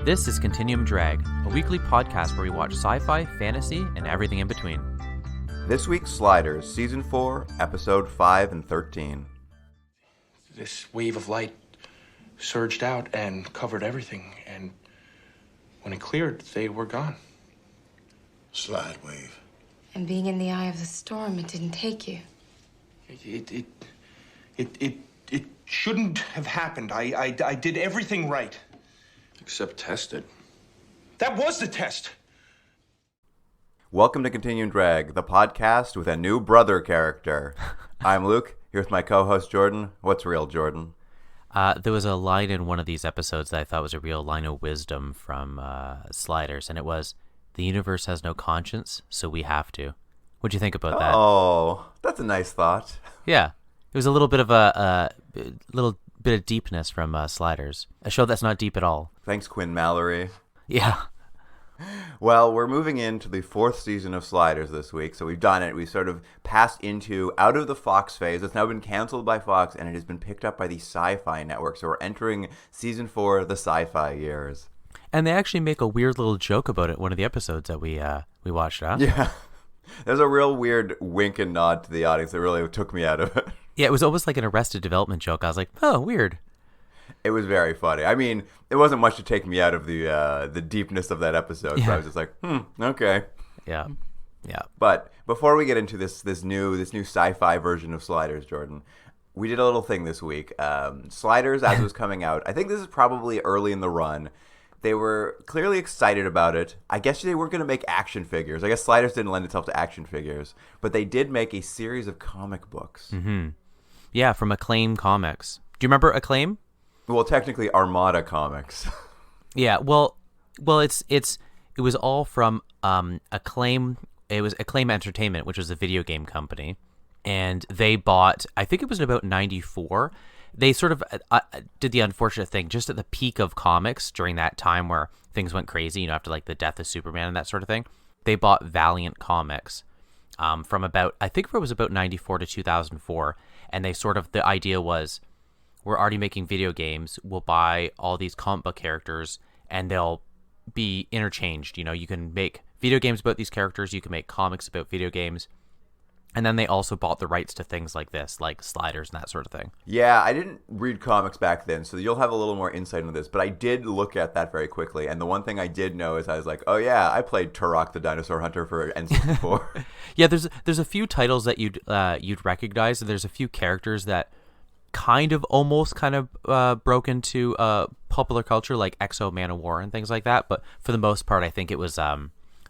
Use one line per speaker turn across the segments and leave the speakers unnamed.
This is Continuum Drag, a weekly podcast where we watch sci-fi, fantasy, and everything in between.
This week's Sliders, Season 4, Episode 5 and 13.
This wave of light surged out and covered everything, and when it cleared, they were gone.
Slide wave.
And being in the eye of the storm, it didn't take you.
It shouldn't have happened. I did everything right.
Except tested.
That was the test.
Welcome to Continuum Drag, the podcast with a new brother character. I'm Luke, here with my co-host Jordan. What's real, Jordan?
There was a line in one of these episodes that I thought was a real line of wisdom from Sliders, and it was, "The universe has no conscience, so we have to." What'd you think about that?
Oh, that's a nice thought.
Yeah. It was a little bit of a little bit of deepness from Sliders. A show that's not deep at all.
Thanks, Quinn Mallory.
Yeah.
Well, we're moving into the 4th season of Sliders this week, so we've done it. We sort of passed into out of the Fox phase. It's now been canceled by Fox, and it has been picked up by the Sci-Fi Network. So we're entering Season 4, the Sci-Fi years.
And they actually make a weird little joke about it in one of the episodes that we watched, huh?
Yeah. There's a real weird wink and nod to the audience that really took me out of it.
Yeah, it was almost like an Arrested Development joke. I was like, oh, weird.
It was very funny. I mean, it wasn't much to take me out of the deepness of that episode.
Yeah.
So I was just like, okay.
Yeah.
But before we get into this new sci-fi version of Sliders, Jordan, we did a little thing this week. Sliders, as it was coming out, I think this is probably early in the run. They were clearly excited about it. I guess they weren't going to make action figures. I guess Sliders didn't lend itself to action figures, but they did make a series of comic books.
Mm-hmm. Yeah, from Acclaim Comics. Do you remember Acclaim?
Well, technically Armada Comics.
Yeah, well, it was all from Acclaim. It was Acclaim Entertainment, which was a video game company, and they bought. I think it was in about '94. They sort of did the unfortunate thing just at the peak of comics during that time where things went crazy. You know, after like the death of Superman and that sort of thing. They bought Valiant Comics from about, I think it was about '94 to 2004, and they sort of, the idea was, we're already making video games. We'll buy all these comic book characters, and they'll be interchanged. You know, you can make video games about these characters. You can make comics about video games. And then they also bought the rights to things like this, like Sliders and that sort of thing.
Yeah, I didn't read comics back then, so you'll have a little more insight into this. But I did look at that very quickly, and the one thing I did know is I was like, oh yeah, I played Turok the Dinosaur Hunter for N64.
Yeah, there's a few titles that you'd recognize, and there's a few characters that kind of broke into popular culture, like Exo Man-O-War and things like that. But for the most part, I think it was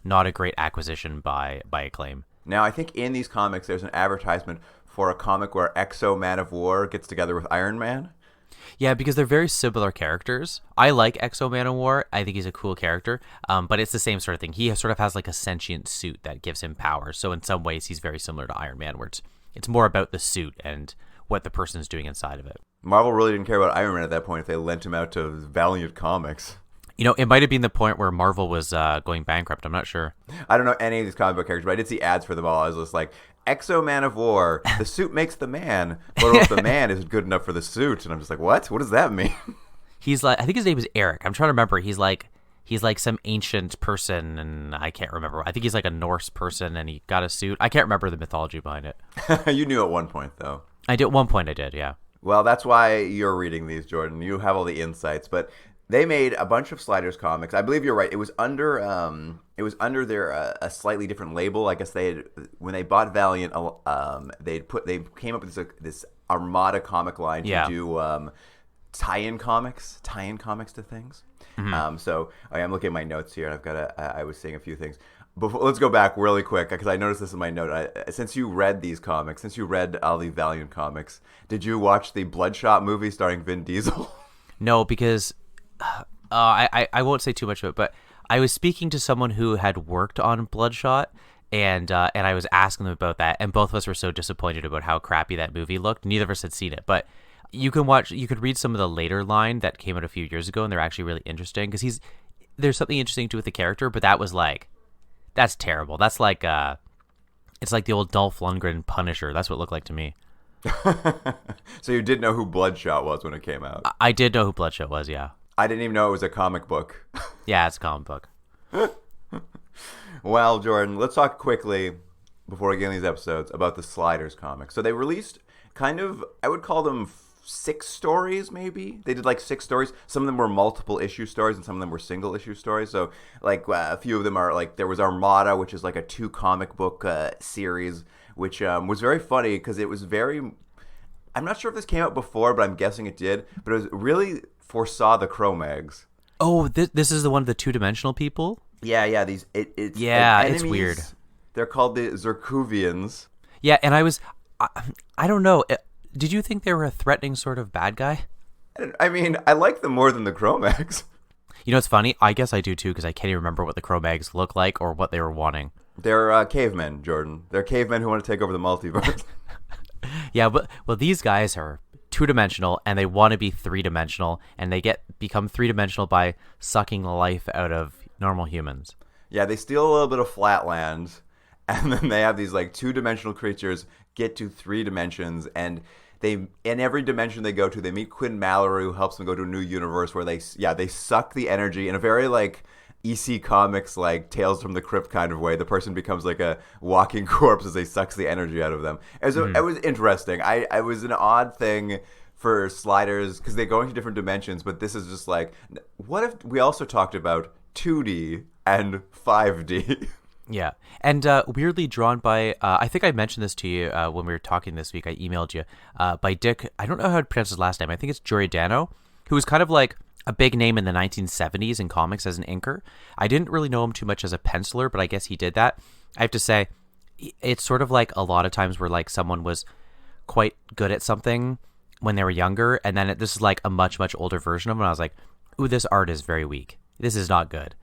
not a great acquisition by Acclaim.
Now, I think in these comics, there's an advertisement for a comic where Exo Man of War gets together with Iron Man.
Yeah, because they're very similar characters. I like Exo Man-O-War. I think he's a cool character, but it's the same sort of thing. He sort of has like a sentient suit that gives him powers. So in some ways, he's very similar to Iron Man, where it's more about the suit and what the person is doing inside of it.
Marvel really didn't care about Iron Man at that point if they lent him out to Valiant Comics.
You know, it might have been the point where Marvel was going bankrupt. I'm not sure.
I don't know any of these comic book characters, but I did see ads for them all. I was just like, Exo Man of War, the suit makes the man, but if the man isn't good enough for the suit. And I'm just like, what? What does that mean?
He's like, I think his name is Eric. I'm trying to remember. He's like some ancient person, and I can't remember. I think he's like a Norse person, and he got a suit. I can't remember the mythology behind it.
You knew at one point, though.
I did. At one point, I did, yeah.
Well, that's why you're reading these, Jordan. You have all the insights, but they made a bunch of Sliders comics. I believe you're right. It was under their a slightly different label. I guess when they bought Valiant, they came up with this Armada comic line to do tie-in comics to things.
Mm-hmm.
So I'm looking at my notes here, and I was seeing a few things. Let's go back really quick because I noticed this in my note. Since you read these comics, since you read all the Valiant comics, did you watch the Bloodshot movie starring Vin Diesel?
No, because I won't say too much of it, but I was speaking to someone who had worked on Bloodshot, and I was asking them about that, and both of us were so disappointed about how crappy that movie looked. Neither of us had seen it, but you could read some of the later line that came out a few years ago, and they're actually really interesting because there's something interesting to with the character, but that was like, that's terrible. That's like it's like the old Dolph Lundgren Punisher. That's what it looked like to me.
So you did know who Bloodshot was when it came out?
I did know who Bloodshot was, yeah.
I didn't even know it was a comic book.
Yeah, it's a comic book.
Well, Jordan, let's talk quickly before we get in these episodes about the Sliders comics. So they released kind of, I would call them 6 stories, maybe. They did like 6 stories. Some of them were multiple issue stories, and some of them were single issue stories. So like a few of them are like, there was Armada, which is like a 2 comic book series, which was very funny because it was very, I'm not sure if this came out before, but I'm guessing it did. But it was really foresaw the Cro-Mags.
Oh, this is the one of the 2-dimensional people?
Yeah. These it's
yeah,
like
it's weird.
They're called the Zerkuvians.
Yeah, and I don't know. Did you think they were a threatening sort of bad guy?
I mean, I like them more than the Cro-Mags.
You know, it's funny. I guess I do too, because I can't even remember what the Cro-Mags look like or what they were wanting.
They're cavemen, Jordan. They're cavemen who want to take over the multiverse.
Yeah, but these guys are 2-dimensional, and they want to be 3-dimensional, and they become 3-dimensional by sucking the life out of normal humans.
Yeah, they steal a little bit of Flatland, and then they have these like 2-dimensional creatures get to 3 dimensions, and they in every dimension they go to, they meet Quinn Mallory, who helps them go to a new universe where they suck the energy in a very like EC Comics like Tales from the Crypt kind of way. The person becomes like a walking corpse as they sucks the energy out of them. It was interesting. I was an odd thing for Sliders because they go into different dimensions, but this is just like, what if we also talked about 2D and 5D?
Yeah, and weirdly drawn by, I think I mentioned this to you when we were talking this week, I emailed you, by Dick, I don't know how to pronounce his last name, I think it's Giordano, who was kind of like a big name in the 1970s in comics as an inker. I didn't really know him too much as a penciler, but I guess he did that. I have to say, it's sort of like a lot of times where like someone was quite good at something when they were younger, and then this is like a much, much older version of him, and I was like, ooh, this art is very weak. This is not good.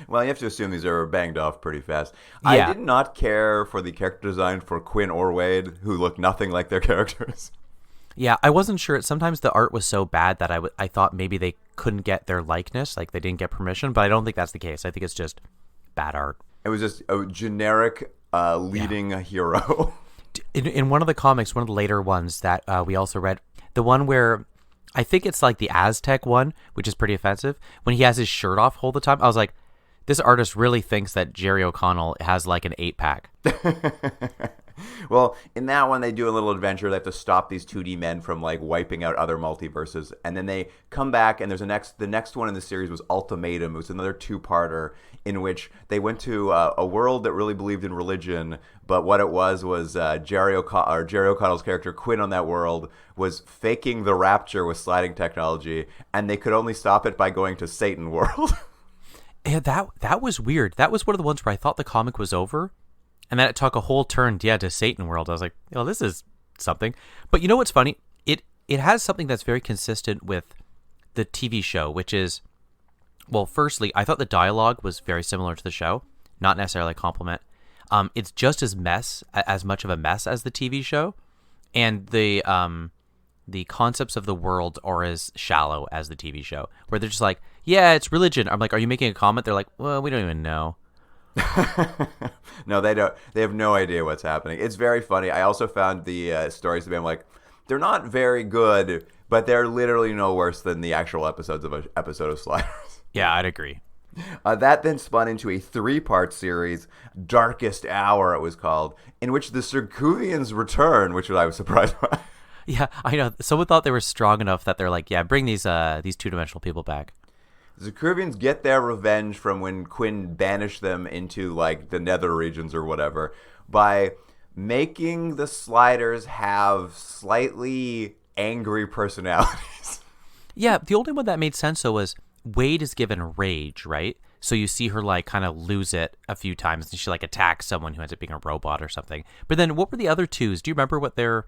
Well, you have to assume these are banged off pretty fast.
Yeah.
I did not care for the character design for Quinn or Wade, who look nothing like their characters.
Yeah, I wasn't sure. Sometimes the art was so bad that I thought maybe they couldn't get their likeness, like they didn't get permission, but I don't think that's the case. I think it's just bad art.
It was just a generic leading a hero.
In one of the comics, one of the later ones that we also read, the one where I think it's like the Aztec one, which is pretty offensive, when he has his shirt off all the time, I was like, this artist really thinks that Jerry O'Connell has like an 8-pack.
Well, in that one, they do a little adventure. They have to stop these 2D men from like wiping out other multiverses, and then they come back. And there's the next one in the series was Ultimatum. It was another 2-parter in which they went to a world that really believed in religion, but what it was Jerry O'Connell's character Quinn on that world was faking the rapture with sliding technology, and they could only stop it by going to Satan World.
Yeah, that was weird. That was one of the ones where I thought the comic was over. And then it took a whole turn, to Satan World. I was like, oh, this is something. But you know what's funny? It has something that's very consistent with the TV show, which is, well, firstly, I thought the dialogue was very similar to the show. Not necessarily a compliment. It's just as much of a mess as the TV show. And the concepts of the world are as shallow as the TV show, where they're just like, yeah, it's religion. I'm like, are you making a comment? They're like, well, we don't even know.
No, they don't. They have no idea what's happening. It's very funny. I also found the stories to be, I'm like, they're not very good, but they're literally no worse than the actual episodes of an episode of Sliders.
Yeah, I'd agree.
That then spun into a 3-part series, Darkest Hour it was called, in which the Zerkuvians return, which I was surprised by.
Yeah, I know. Someone thought they were strong enough that they're like, yeah, bring these 2-dimensional people back.
The Zerkuvians get their revenge from when Quinn banished them into like the nether regions or whatever by making the Sliders have slightly angry personalities.
Yeah, the only one that made sense though was Wade is given rage, right? So you see her like kind of lose it a few times, and she like attacks someone who ends up being a robot or something. But then what were the other twos? Do you remember what their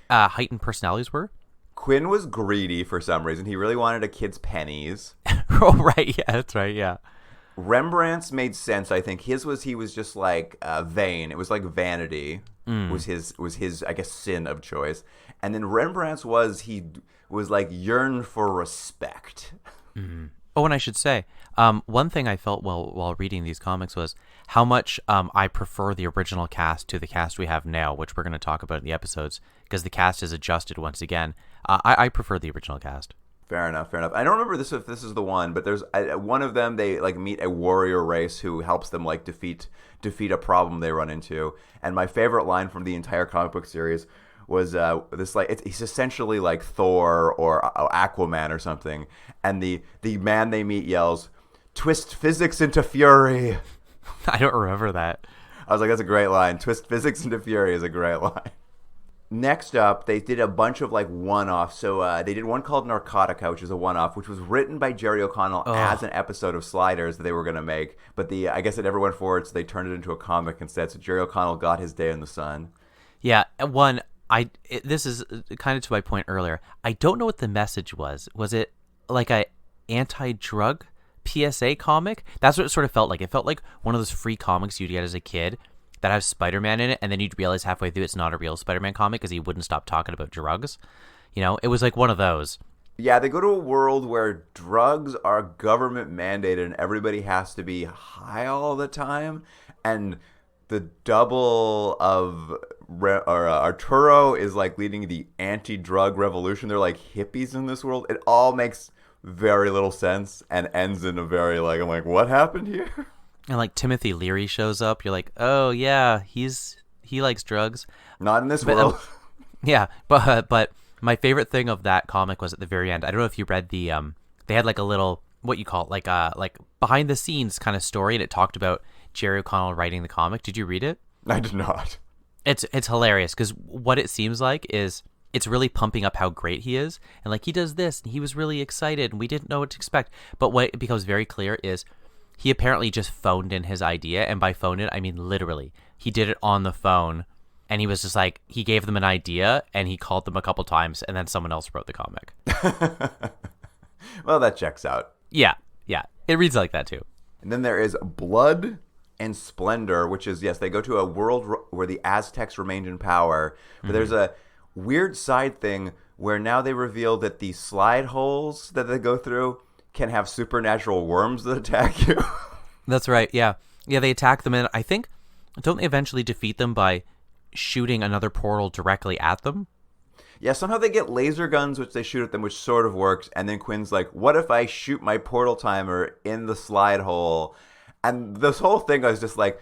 heightened personalities were?
Quinn was greedy for some reason. He really wanted a kid's pennies.
Oh, right. Yeah, that's right. Yeah.
Rembrandt's made sense, I think. He was just like vain. It was like vanity was his I guess sin of choice. And then Rembrandt's he was like yearn for respect.
Mm-hmm. Oh, and I should say, one thing I felt while reading these comics was how much I prefer the original cast to the cast we have now, which we're going to talk about in the episodes, because the cast is adjusted once again. I prefer the original cast.
Fair enough. Fair enough. I don't remember this if this is the one, but there's one of them. They like meet a warrior race who helps them like defeat a problem they run into. And my favorite line from the entire comic book series was this like he's essentially like Thor or Aquaman or something, and the man they meet yells, "Twist physics into fury."
I don't remember that.
I was like, that's a great line. Twist physics into fury is a great line. Next up, they did a bunch of like one-offs. So they did one called Narcotica, which is a one-off, which was written by Jerry O'Connell as an episode of Sliders that they were going to make. But I guess it never went forward, so they turned it into a comic instead. So Jerry O'Connell got his day in the sun.
Yeah, this is kind of to my point earlier. I don't know what the message was. Was it like a anti-drug PSA comic? That's what it sort of felt like. It felt like one of those free comics you'd get as a kid that has Spider-Man in it, and then you'd realize halfway through it's not a real Spider-Man comic because he wouldn't stop talking about drugs. You know, it was like one of those.
Yeah, they go to a world where drugs are government mandated and everybody has to be high all the time. And the double of Arturo is like leading the anti-drug revolution. They're like hippies in this world. It all makes very little sense and ends in a very like, I'm like, what happened here?
And like Timothy Leary shows up. You're like, oh yeah, he likes drugs.
Not in this world.
Yeah, but my favorite thing of that comic was at the very end. I don't know if you read the they had like a little, what you call it, like behind the scenes kind of story, and it talked about Jerry O'Connell writing the comic. Did you read it?
I did not. It's
hilarious because what it seems like is it's really pumping up how great he is, and like he does this and he was really excited and we didn't know what to expect. But what it becomes very clear is he apparently just phoned in his idea, and by phoned it I mean literally. He did it on the phone, and he was just like, he gave them an idea and he called them a couple times, and then someone else wrote the comic.
Well, that checks out.
Yeah, it reads like that too.
And then there is Blood and Splendor, which is, yes, they go to a world where the Aztecs remained in power. But there's a weird side thing where now they reveal that the slide holes that they go through can have supernatural worms that attack you.
That's right, yeah. Yeah, they attack them, and I think, don't they eventually defeat them by shooting another portal directly at them?
Yeah, somehow they get laser guns, which they shoot at them, which sort of works. And then Quinn's like, what if I shoot my portal timer in the slide hole? And this whole thing, I was just like,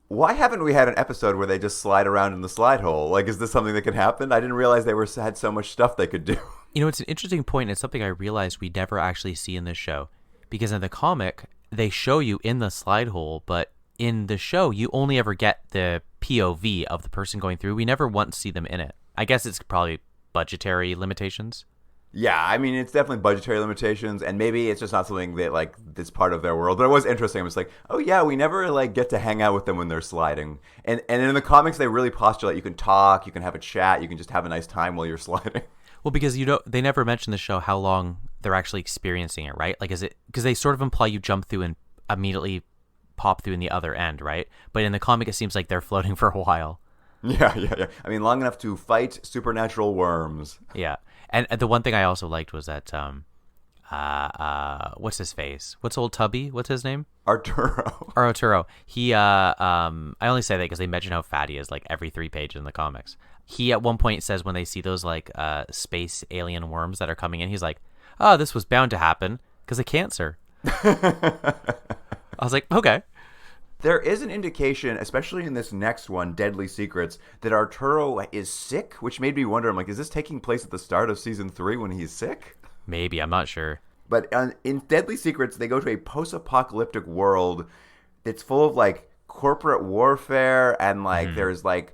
why haven't we had an episode where they just slide around in the slide hole? Like, is this something that could happen? I didn't realize they had so much stuff they could do.
You know, it's an interesting point. It's something I realized we never actually see in this show. Because in the comic, they show you in the slide hole, but in the show, you only ever get the POV of the person going through. We never once see them in it. I guess it's probably budgetary limitations.
Yeah, I mean, it's definitely budgetary limitations, and maybe it's just not something that, like, this part of their world. But it was interesting. It was like, oh, yeah, we never, like, get to hang out with them when they're sliding. And in the comics, they really postulate you can talk, you can have a chat, you can just have a nice time while you're sliding.
Well, because they never mention the show how long they're actually experiencing it, right? Like, is it because they sort of imply you jump through and immediately pop through in the other end, right? But in the comic, it seems like they're floating for a while.
Yeah. I mean, long enough to fight supernatural worms.
Yeah. And the one thing I also liked was that, what's his face? What's old Tubby? What's his name? Arturo. He, I only say that because they mention how fat he is, like, every 3 pages in the comics. He, at one point, says when they see those, like, space alien worms that are coming in, he's like, oh, this was bound to happen because of cancer. I was like, okay.
There is an indication, especially in this next one, Deadly Secrets, that Arturo is sick, which made me wonder, I'm like, is this taking place at the start of season 3 when he's sick?
Maybe, I'm not sure.
But in Deadly Secrets, they go to a post-apocalyptic world that's full of, like, corporate warfare, and, like, there's, like,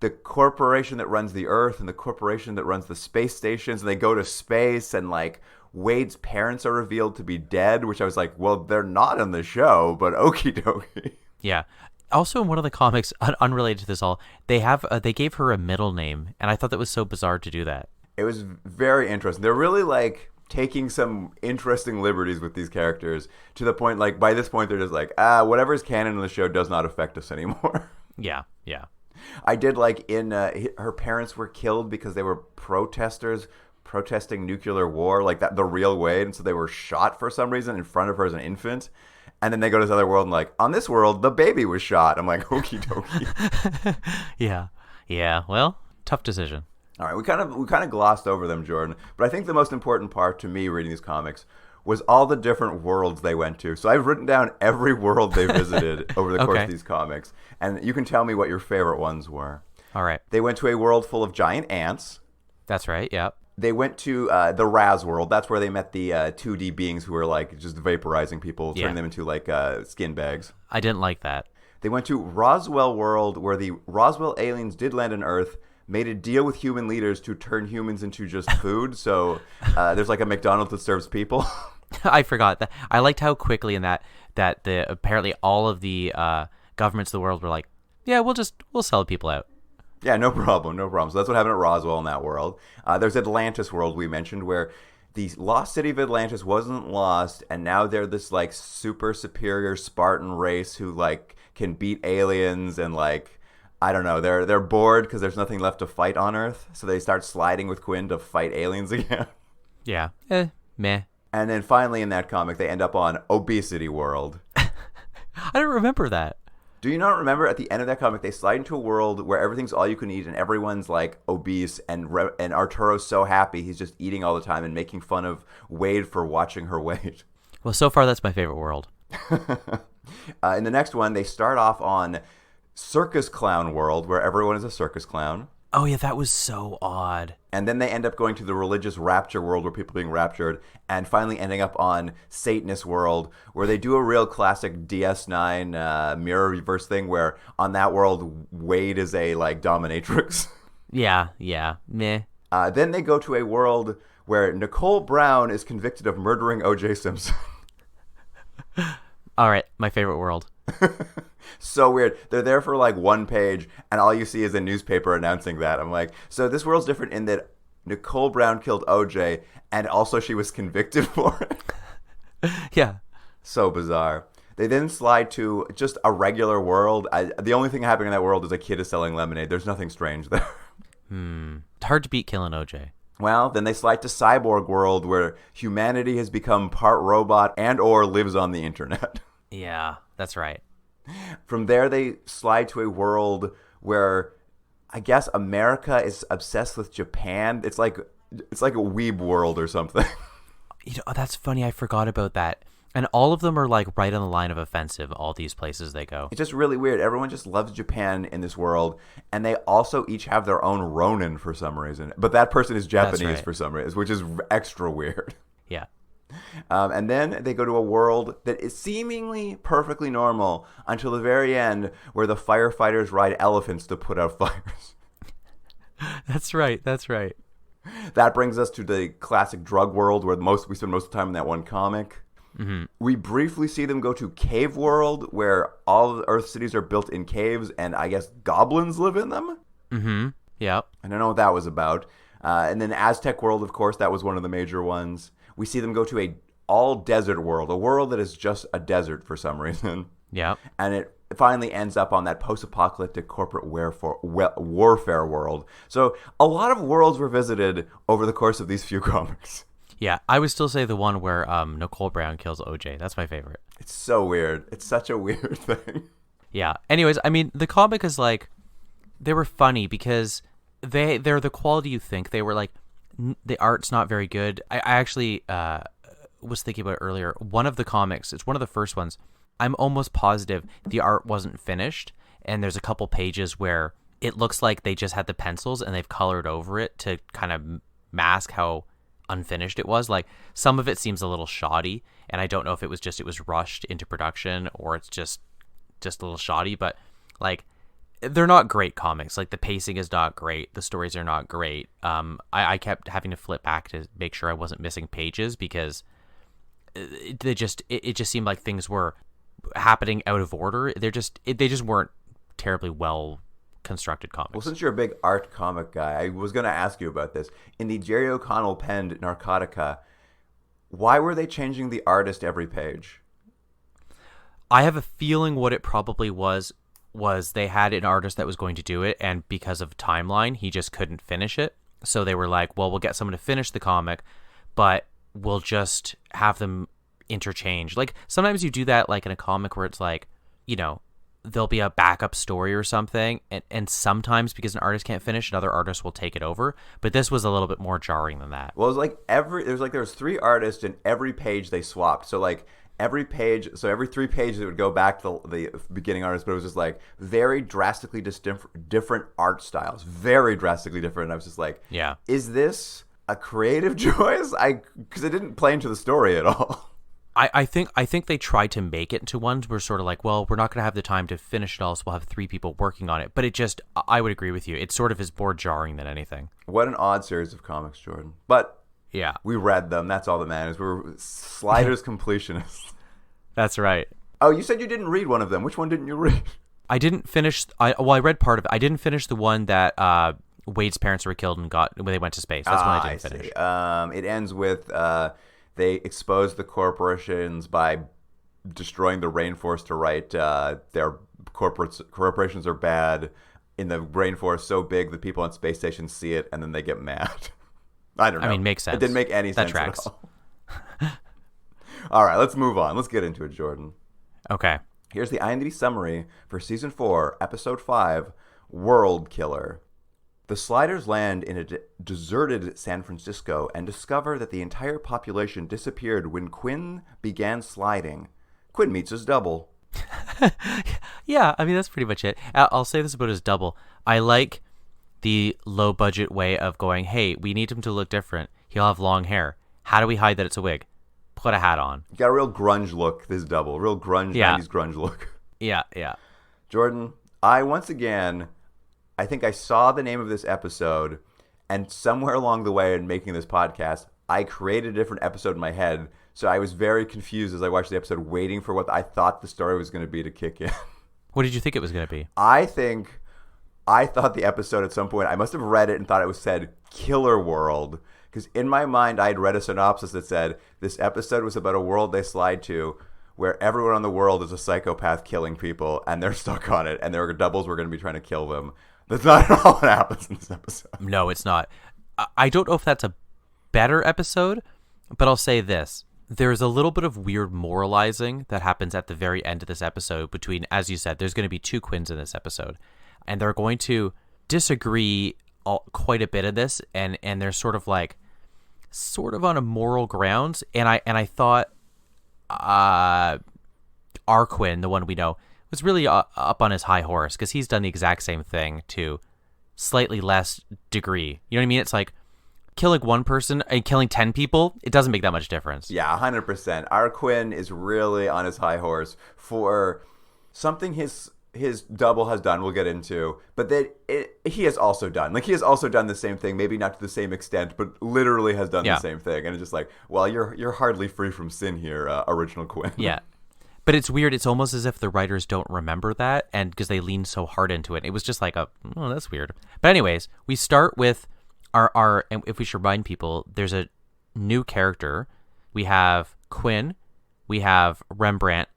the corporation that runs the Earth and the corporation that runs the space stations, and they go to space, and, like, Wade's parents are revealed to be dead, which I was like, well, they're not in the show, but okie dokie.
Yeah. Also, in one of the comics, unrelated to this all, they gave her a middle name, and I thought that was so bizarre to do that.
It was very interesting. They're really, like, taking some interesting liberties with these characters to the point, like, by this point, they're just like, whatever's canon in the show does not affect us anymore.
Yeah.
I did, like, in her parents were killed because they were protesting nuclear war, like that the real way, and so they were shot for some reason in front of her as an infant. And then they go to this other world and like, on this world, the baby was shot. I'm like, okie dokie.
Yeah. Well, tough decision.
All right, we kind of glossed over them, Jordan, but I think the most important part to me reading these comics was all the different worlds they went to. So I've written down every world they visited over the course
Okay.
of these comics, and you can tell me what your favorite ones were.
All right.
They went to a world full of giant ants.
That's right. Yeah.
They went to the Raz world. That's where they met the 2D beings who were like just vaporizing people, turning
Yeah.
them into like skin bags.
I didn't like that.
They went to Roswell world, where the Roswell aliens did land on Earth, made a deal with human leaders to turn humans into just food. So there's like a McDonald's that serves people.
I forgot that. I liked how quickly in that the apparently all of the governments of the world were like, yeah, we'll sell people out.
Yeah, no problem, no problem. So that's what happened at Roswell in that world. There's Atlantis world we mentioned, where the lost city of Atlantis wasn't lost, and now they're this like super superior Spartan race who like can beat aliens, and like I don't know, they're bored because there's nothing left to fight on Earth, so they start sliding with Quinn to fight aliens again.
Yeah. Meh.
And then finally in that comic, they end up on Obesity World.
I don't remember that.
Do you not remember at the end of that comic, they slide into a world where everything's all you can eat and everyone's like obese, and Arturo's so happy he's just eating all the time and making fun of Wade for watching her weight.
Well, so far that's my favorite world.
In the next one, they start off on Circus Clown World, where everyone is a circus clown.
Oh yeah, that was so odd.
And then they end up going to the religious rapture world where people are being raptured, and finally ending up on Satanist world, where they do a real classic DS9 mirror reverse thing, where on that world, Wade is a like dominatrix.
Yeah. Meh.
Then they go to a world where Nicole Brown is convicted of murdering O.J. Simpson.
All right, my favorite world.
So weird. They're there for like one page, and all you see is a newspaper announcing that. I'm like, so this world's different in that Nicole Brown killed OJ, and also she was convicted for it.
Yeah.
So bizarre. They then slide to just a regular world. The only thing happening in that world is a kid is selling lemonade. There's nothing strange there.
It's hard to beat killing OJ.
Well, then they slide to Cyborg World, where humanity has become part robot and or lives on the internet.
Yeah, that's right.
From there, they slide to a world where I guess America is obsessed with Japan. It's like a weeb world or something.
That's funny. I forgot about that. And all of them are like right on the line of offensive, all these places they go.
It's just really weird. Everyone just loves Japan in this world, and they also each have their own Ronin for some reason. But that person is Japanese
right.
for some reason, which is extra weird.
Yeah.
And then they go to a world that is seemingly perfectly normal until the very end, where the firefighters ride elephants to put out fires.
That's right.
That brings us to the classic drug world, where we spend most of the time in that one comic. Mm-hmm. We briefly see them go to Cave World, where all of Earth cities are built in caves, and I guess goblins live in them.
Mm-hmm. Yeah.
I don't know what that was about. And then Aztec World, of course, that was one of the major ones. We see them go to a all-desert world, a world that is just a desert for some reason.
Yeah.
And it finally ends up on that post-apocalyptic corporate warfare world. So a lot of worlds were visited over the course of these few comics.
Yeah, I would still say the one where Nicole Brown kills OJ. That's my favorite.
It's so weird. It's such a weird thing.
Yeah. Anyways, I mean, the comic is like, they were funny because they're the quality you think. They were like, the art's not very good. I actually was thinking about it earlier. One of the comics, it's one of the first ones, I'm almost positive the art wasn't finished, and there's a couple pages where it looks like they just had the pencils and they've colored over it to kind of mask how unfinished it was. Like, some of it seems a little shoddy, and I don't know if it was rushed into production or it's just a little shoddy, but like, they're not great comics. Like, the pacing is not great, the stories are not great. I kept having to flip back to make sure I wasn't missing pages because it just seemed like things were happening out of order. They just weren't terribly well constructed comics.
Well, since you're a big art comic guy, I was going to ask you about this. In the Jerry O'Connell penned Narcotica, why were they changing the artist every page?
I have a feeling what it probably was they had an artist that was going to do it, and because of timeline, he just couldn't finish it. So they were like, well, we'll get someone to finish the comic, but we'll just have them interchange. Like, sometimes you do that, like in a comic where it's like, there'll be a backup story or something, and sometimes because an artist can't finish, another artist will take it over. But this was a little bit more jarring than that.
Well, it was like there was 3 artists, and every page they swapped. So like every 3 pages it would go back to the beginning artist, but it was just like very drastically different art styles, very drastically different. And I was just like,
Yeah.
is this a creative choice? Because it didn't play into the story at all.
I think they tried to make it into ones where sort of like, well, we're not going to have the time to finish it all, so we'll have 3 people working on it. But it just, I would agree with you. It sort of is more jarring than anything.
What an odd series of comics, Jordan. But
Yeah,
we read them. That's all that matters. We're Sliders completionists.
that's right.
Oh, you said you didn't read one of them. Which one didn't you read?
I didn't finish. I read part of it. I didn't finish the one that Wade's parents were killed and got when they went to space. That's one I didn't finish.
It ends with they expose the corporations by destroying the rainforest to write their corporations are bad in the rainforest so big that people on space stations see it and then they get mad. I don't know.
I mean, makes sense.
It didn't make any
That
sense
tracks.
at all. All right, let's move on. Let's get into it, Jordan.
Okay.
Here's the IMDb summary for Season 4, Episode 5, World Killer. The Sliders land in a deserted San Francisco and discover that the entire population disappeared when Quinn began sliding. Quinn meets his double.
Yeah, I mean, that's pretty much it. I'll say this about his double. I like the low-budget way of going, hey, we need him to look different. He'll have long hair. How do we hide that it's a wig? Put a hat on.
Got a real grunge look, this double. Real grunge,
Yeah.
90s grunge look.
Yeah.
Jordan, I think I saw the name of this episode, and somewhere along the way in making this podcast, I created a different episode in my head. So I was very confused as I watched the episode, waiting for what I thought the story was going to be to kick in.
What did you think it was going to be?
I thought the episode at some point, I must have read it and thought it was said Killer World. Because in my mind, I had read a synopsis that said this episode was about a world they slide to where everyone in the world is a psychopath killing people and they're stuck on it and their doubles were going to be trying to kill them. That's not at all what happens in this episode.
No, it's not. I don't know if that's a better episode, but I'll say this. There's a little bit of weird moralizing that happens at the very end of this episode between, as you said, there's going to be 2 Quinns in this episode, and they're going to disagree quite a bit of this, and they're sort of on a moral grounds, and I thought our Quinn, the one we know, was really up on his high horse because he's done the exact same thing to slightly less degree. You know what I mean? It's like killing one person and killing 10 people, it doesn't make that much difference.
Yeah, 100%. Our Quinn is really on his high horse for something his double has done, we'll get into, but that he has also done. Like, he has also done the same thing, maybe not to the same extent, but literally has done the same thing. And it's just like, well, you're hardly free from sin here, original Quinn.
Yeah. But it's weird. It's almost as if the writers don't remember that, and because they lean so hard into it. It was just like that's weird. But anyways, we start with our and if we should remind people, there's a new character. We have Quinn, we have Rembrandt,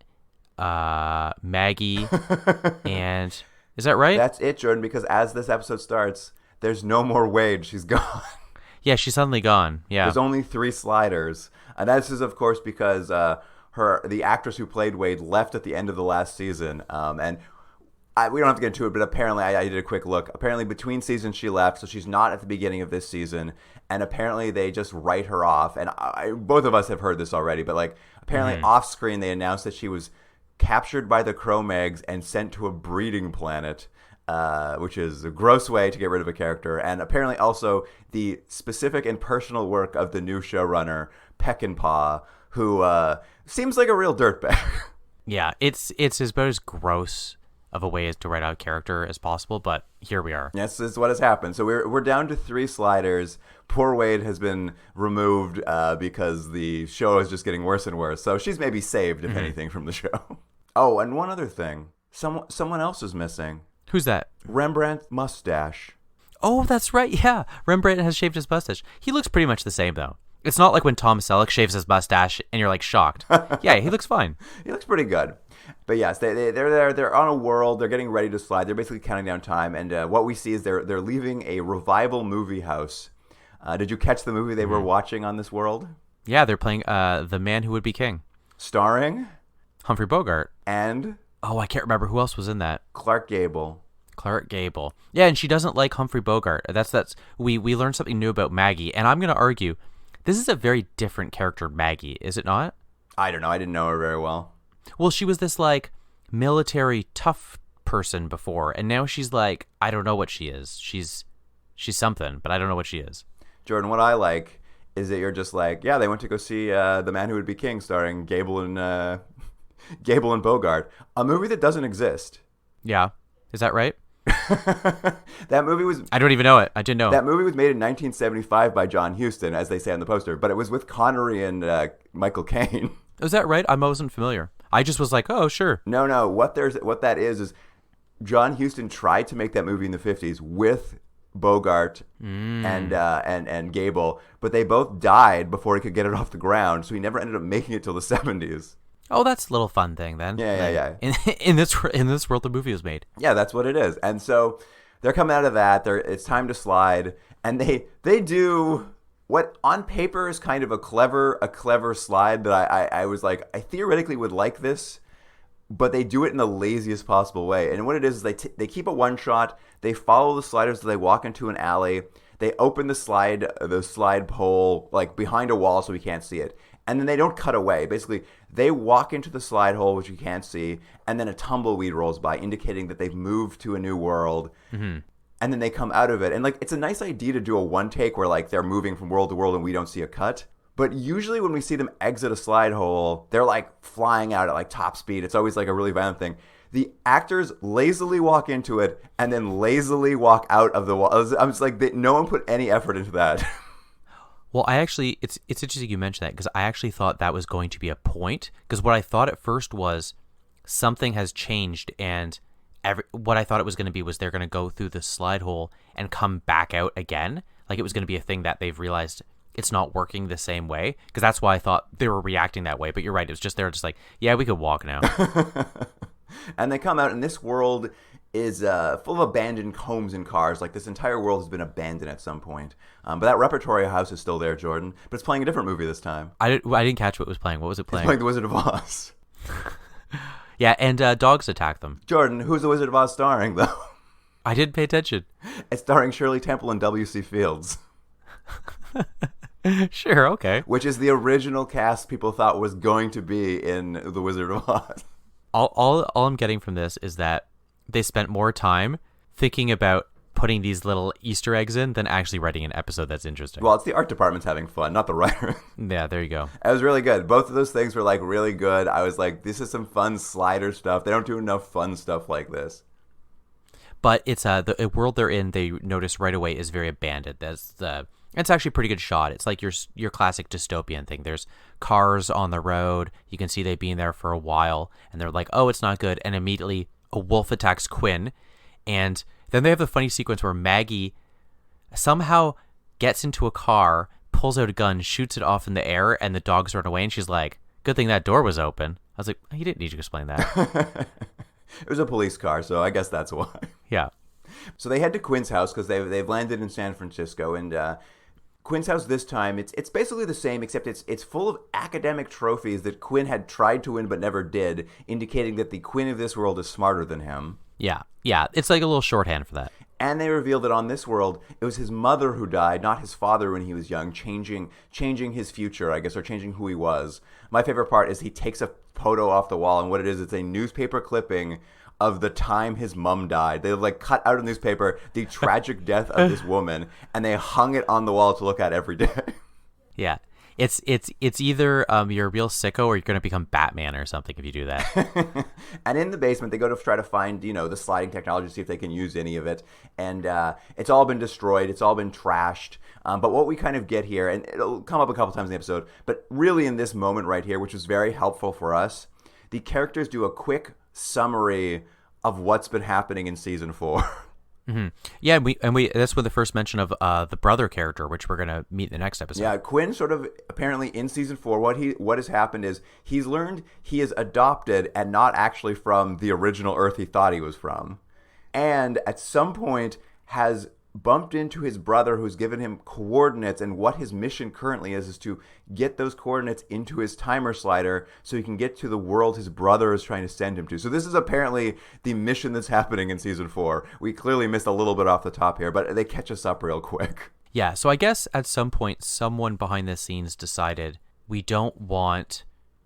Maggie, and is that right?
That's it, Jordan, because as this episode starts, there's no more Wade. She's gone.
Yeah, she's suddenly gone. Yeah.
There's only 3 Sliders. And this is, of course, because the actress who played Wade left at the end of the last season. And we don't have to get into it, but apparently I did a quick look. Apparently between seasons she left, so she's not at the beginning of this season. And apparently they just write her off. And both of us have heard this already, but apparently off screen they announced that she was captured by the Cro-Mags and sent to a breeding planet, which is a gross way to get rid of a character. And apparently also the specific and personal work of the new showrunner, Peckinpah, who seems like a real dirtbag.
Yeah, it's about as gross of a way as to write out a character as possible, but here we are.
Yes, this is what has happened. So we're down to 3 Sliders. Poor Wade has been removed because the show is just getting worse and worse. So she's maybe saved, if anything, from the show. Oh, and one other thing. Someone else is missing.
Who's that?
Rembrandt mustache.
Oh, that's right. Yeah, Rembrandt has shaved his mustache. He looks pretty much the same, though. It's not like when Tom Selleck shaves his mustache and you're shocked. Yeah, he looks fine.
He looks pretty good. But yes, they're there. They're on a world. They're getting ready to slide. They're basically counting down time. And what we see is they're leaving a revival movie house. Did you catch the movie they were watching on this world?
Yeah, they're playing The Man Who Would Be King.
Starring
Humphrey Bogart.
And
Oh, I can't remember who else was in that.
Clark Gable.
Clark Gable. Yeah, and she doesn't like Humphrey Bogart. That's we learned something new about Maggie, and I'm going to argue this is a very different character, Maggie, is it not?
I don't know. I didn't know her very well.
Well, she was this like military tough person before, and now she's like, I don't know what she is. She's something, but I don't know what she is.
Jordan, what I like is that you're just like, yeah, they went to go see The Man Who Would Be King, starring Gable and Bogart, a movie that doesn't exist.
Yeah, is that right?
That movie was...
I don't even know it. I didn't know.
That movie was made in 1975 by John Huston, as they say on the poster, but it was with Connery and Michael Caine.
Is that right? I wasn't familiar. I just was like, oh, sure.
No. What that is John Huston tried to make that movie in the 50s with Bogart and Gable, but they both died before he could get it off the ground, so he never ended up making it till the 70s.
Oh, that's a little fun thing then.
Yeah.
In this world, the movie was made.
Yeah, that's what it is. And so they're coming out of that. It's time to slide, and they do what on paper is kind of a clever slide that I was like, I theoretically would like this, but they do it in the laziest possible way. And what it is they keep a one shot. They follow the sliders as they walk into an alley. They open the slide pole like behind a wall so we can't see it. And then they don't cut away. Basically, they walk into the slide hole, which you can't see, and then a tumbleweed rolls by, indicating that they've moved to a new world. Mm-hmm. And then they come out of it. And like, it's a nice idea to do a one take where like they're moving from world to world and we don't see a cut. But usually when we see them exit a slide hole, they're like flying out at like top speed. It's always like a really violent thing. The actors lazily walk into it and then lazily walk out of the wall. I'm just like, no one put any effort into that.
Well, it's interesting you mentioned that because I actually thought that was going to be a point. Because what I thought at first was something has changed, and what I thought it was going to be was they're going to go through the slide hole and come back out again. Like it was going to be a thing that they've realized it's not working the same way. Because that's why I thought they were reacting that way. But you're right. It was just they're just like, yeah, we could walk now.
And they come out, and this world is full of abandoned homes and cars. Like this entire world has been abandoned at some point. But that repertory house is still there, Jordan. But it's playing a different movie this time.
I didn't catch what it was playing. What was it playing?
It's playing The Wizard of Oz.
Yeah, and dogs attack them.
Jordan, who's The Wizard of Oz starring, though?
I didn't pay attention.
It's starring Shirley Temple and W.C. Fields.
Sure, okay.
Which is the original cast people thought was going to be in The Wizard of Oz.
All I'm getting from this is that they spent more time thinking about putting these little Easter eggs in than actually writing an episode that's interesting.
Well, it's the art department's having fun, not the writer.
Yeah, there you go.
It was really good. Both of those things were like really good. I was like, this is some fun slider stuff. They don't do enough fun stuff like this.
But it's the world they're in, they notice right away is very abandoned. It's actually a pretty good shot. It's like your classic dystopian thing. There's cars on the road. You can see they've been there for a while, and they're like, oh, it's not good. And immediately a wolf attacks Quinn, and then they have the funny sequence where Maggie somehow gets into a car, pulls out a gun, shoots it off in the air, and the dogs run away, and she's like, good thing that door was open. I was like, you didn't need to explain that.
It was a police car, so I guess that's why.
Yeah.
So they head to Quinn's house because they've landed in San Francisco, and Quinn's house this time, it's basically the same, except it's full of academic trophies that Quinn had tried to win but never did, indicating that the Quinn of this world is smarter than him.
Yeah, it's like a little shorthand for that.
And they reveal that on this world, it was his mother who died, not his father when he was young, changing his future, I guess, or changing who he was. My favorite part is he takes a photo off the wall, and what it is, it's a newspaper clipping of the time his mom died. They like cut out of newspaper the tragic death of this woman, and they hung it on the wall to look at every day.
Yeah. It's either you're a real sicko or you're going to become Batman or something if you do that.
And in the basement, they go to try to find, the sliding technology, see if they can use any of it. And it's all been destroyed. It's all been trashed. But what we kind of get here, and it'll come up a couple times in the episode, but really in this moment right here, which was very helpful for us, the characters do a quick summary of what's been happening in season 4.
Mm-hmm. Yeah, and we that's with the first mention of the brother character, which we're gonna meet in the next episode.
Yeah, Quinn sort of apparently in season 4, what has happened is he's learned he is adopted and not actually from the original Earth he thought he was from, and at some point has bumped into his brother who's given him coordinates, and what his mission currently is to get those coordinates into his timer slider so he can get to the world his brother is trying to send him to. So this is apparently the mission that's happening in season 4. We clearly missed a little bit off the top here, but they catch us up real quick.
Yeah, so I guess at some point someone behind the scenes decided we don't want